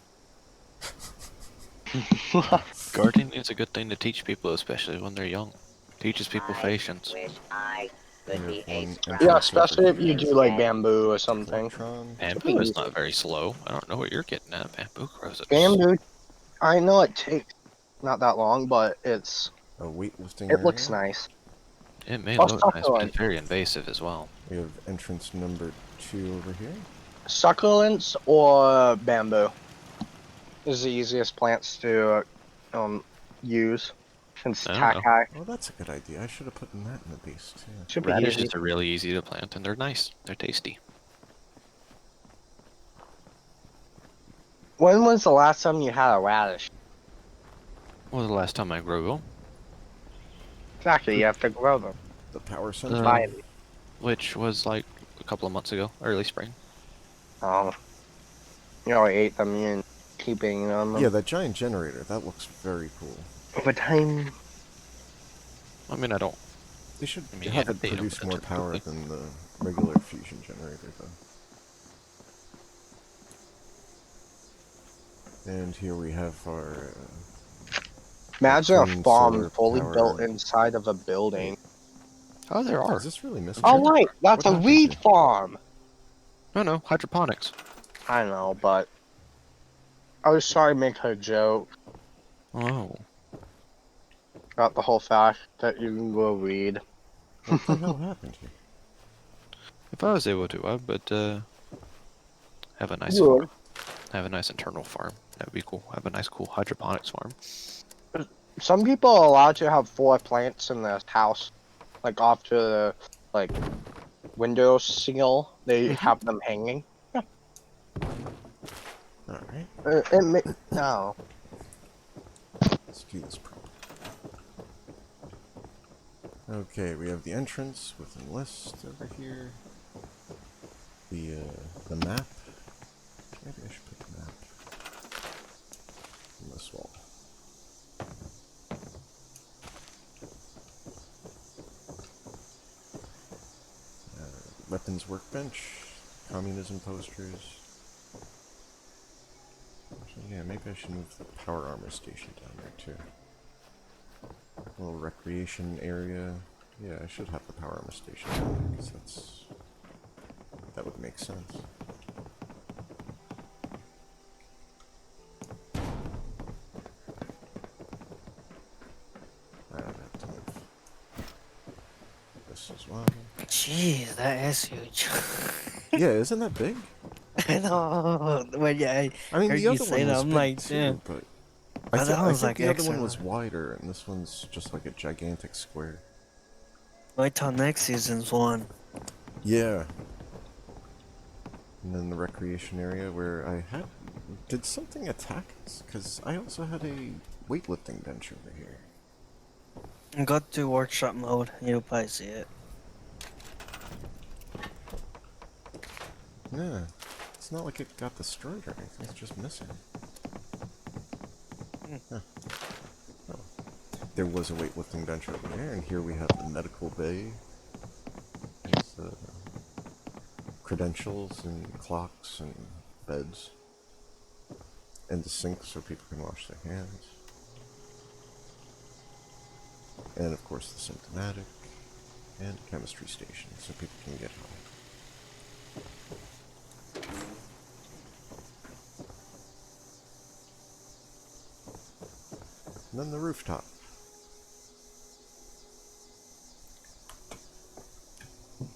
Gardening is a good thing to teach people, especially when they're young. Teaches people patience. We have one Yeah, entrance over especially if you here. do like bamboo or something. Electron. Should be Bamboo is easy. not very slow. I don't know what you're getting at. Bamboo grows at Bamboo, I know it takes not that long, but A weightlifting it looks area. nice. It may Oh, look nice, but succulent. it's very invasive as well. We have entrance number 2 over here. Succulents or bamboo is the easiest plants to use. Since I don't know. takai Oh, that's a good idea. I should have put that in the base too. should be easy. Radishes are really easy to plant, and they're nice. They're tasty. When was the last time you had a radish? When was the last time I grew them? Exactly, you have to grow them. The power center. Buy Which was like a couple of months ago, early spring. Oh, you already ate them and keep eating on them. Yeah, that giant generator. That looks very cool. Over time, I mean, I don't. They should I mean, have yeah, it they don't produce more power typically. than the regular fusion generator, though. And here we have our imagine a clean farm solar fully built power. inside of a building. Wait, Oh, there is are. this really missing? Oh, right, that's What a happened weed here? farm. No, no, hydroponics. I know, but I was trying to make a joke Oh. about the whole fact that you can grow weed. What the hell happened here? If I was able to, I would have a nice Good. farm. Have a nice internal farm. That would be cool. Have a nice, cool hydroponics farm. Some people are allowed to have 4 plants in their house, like off to the like window sill. They have them hanging. Alright, No. let's do this properly. Okay, we have the entrance with a list over here. The map. Maybe I should put the map on this wall. Weapons workbench, communism posters. Actually, yeah, maybe I should move the power armor station down there too. A little recreation area. Yeah, I should have the power armor station down there because that would make sense. I have to move this as well. Jeez, that is huge. Yeah, isn't that big? I know. When I I mean, heard the you other say one that, was I'm big like, too, damn. but But that I one's think like the other extra. one was wider, and this one's just like a gigantic square. Wait till next season's one. Yeah. And then the recreation area where I had... Did something attack us? Because I also had a weightlifting bench over here. Go to workshop mode, you'll probably see it. Yeah. It's not like it got destroyed or anything, it's just missing. Huh. Oh. There was a weightlifting bench over there, and here we have the medical bay. There's the credentials and clocks and beds. And the sink so people can wash their hands. And of course the symptomatic and chemistry station so people can get high. And then the rooftop.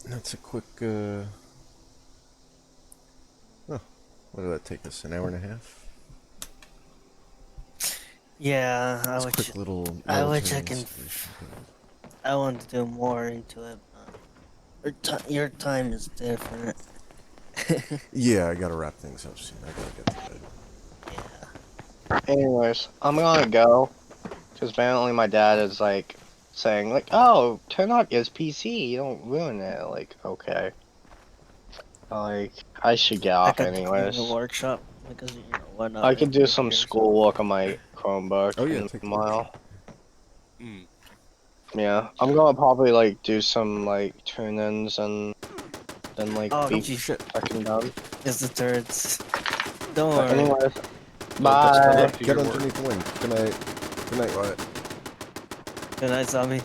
That's a quick, oh, what did that take us, an hour and a half? Yeah, It's a quick little I wish military I can. installation. I want to do more into it. Your time is different. Yeah, I gotta wrap things up soon. I gotta get to bed. Yeah. Anyways, I'm gonna go. Because apparently my dad is like saying like, "Oh, turn off his PC. You don't ruin it." Like, okay. Like, I should get I off could clean the anyways. workshop because why not? I could do Record some here, so- schoolwork on my Chromebook Oh yeah, in take a the while. workshop. Mm. Yeah, I'm gonna probably like do some like turn-ins and then like Oh, be Oh shit. fucking done. It's the turds. Don't But worry. anyways, Well, best of bye. luck to Get your work. underneath the wing. Good night. Good night, Wyatt. Good night, zombie.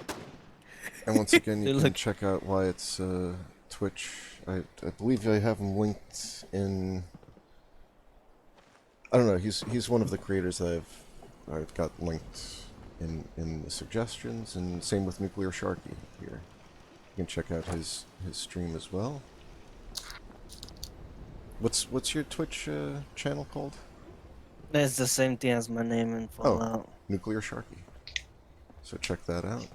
And once again, you Dude, can look. check out Wyatt's Twitch. I believe I have him linked in. I don't know. He's one of the creators that I've got linked in the suggestions, and same with NuclearSharkey here. You can check out his stream as well. What's your Twitch channel called? It's the same thing as my name in Fallout. NuclearSharkey. So check that out.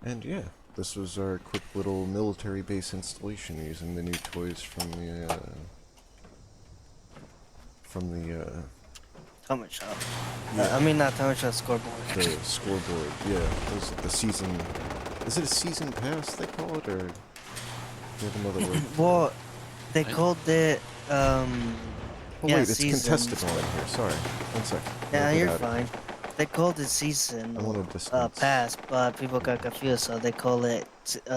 And yeah, this was our quick little military base installation using the new toys from the Helmet shop. Yeah. I mean, not helmet shop, scoreboard. The scoreboard, yeah. Those the season. Is it a season pass they call it, or do you have another word? Well, they I- called it, Oh yeah, wait, it's seasons. contestable in here. Sorry, 1 second. Yeah, I'll get you're out of here. fine. They called it season I wanted distance. pass, but people got confused, so they call it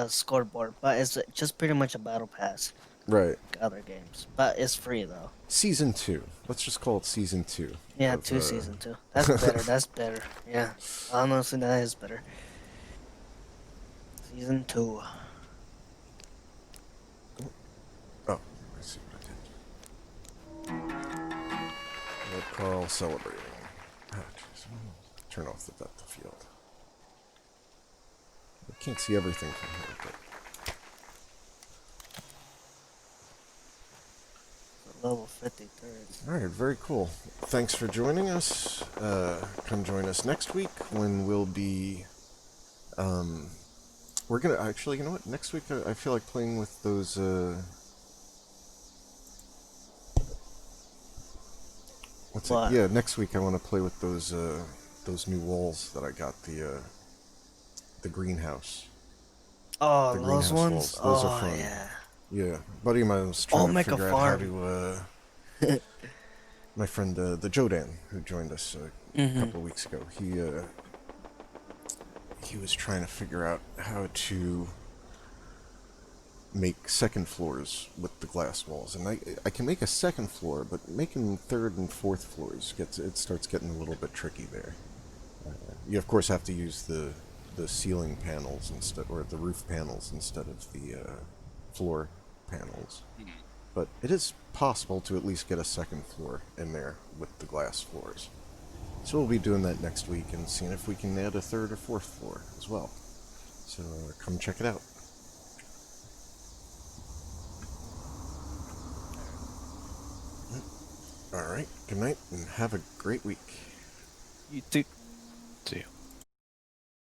scoreboard. But it's just pretty much a battle pass Right. like other games. But it's free though. Season 2. Let's just call it season 2. Yeah, of, two season two. That's better. That's better. Yeah, honestly, that is better. Season 2. Oh, I see what I did. Red Carl celebrating. Ah, jeez. Turn off the depth of field. I can't see everything from here, but Level 50 turrets. all right, very cool. Thanks for joining us. Come join us next week when we'll be. We're gonna actually, you know what? Next week I feel like playing with those. What's What? it? Yeah, next week I want to play with those new walls that I got, the greenhouse. Oh, The those greenhouse ones. walls. Those Oh are fun. yeah. Yeah, buddy of mine was trying to make a figure out how farm. to. My friend, the Jodan, who joined us a Mhm. couple of weeks ago, he was trying to figure out how to make second floors with the glass walls, and I can make a second floor, but making third and fourth floors starts getting a little bit tricky there. You of course have to use the ceiling panels instead, or the roof panels instead of the floor panels. But it is possible to at least get a second floor in there with the glass floors. So we'll be doing that next week and seeing if we can add a third or fourth floor as well. So come check it out. All right. Good night and have a great week. You too.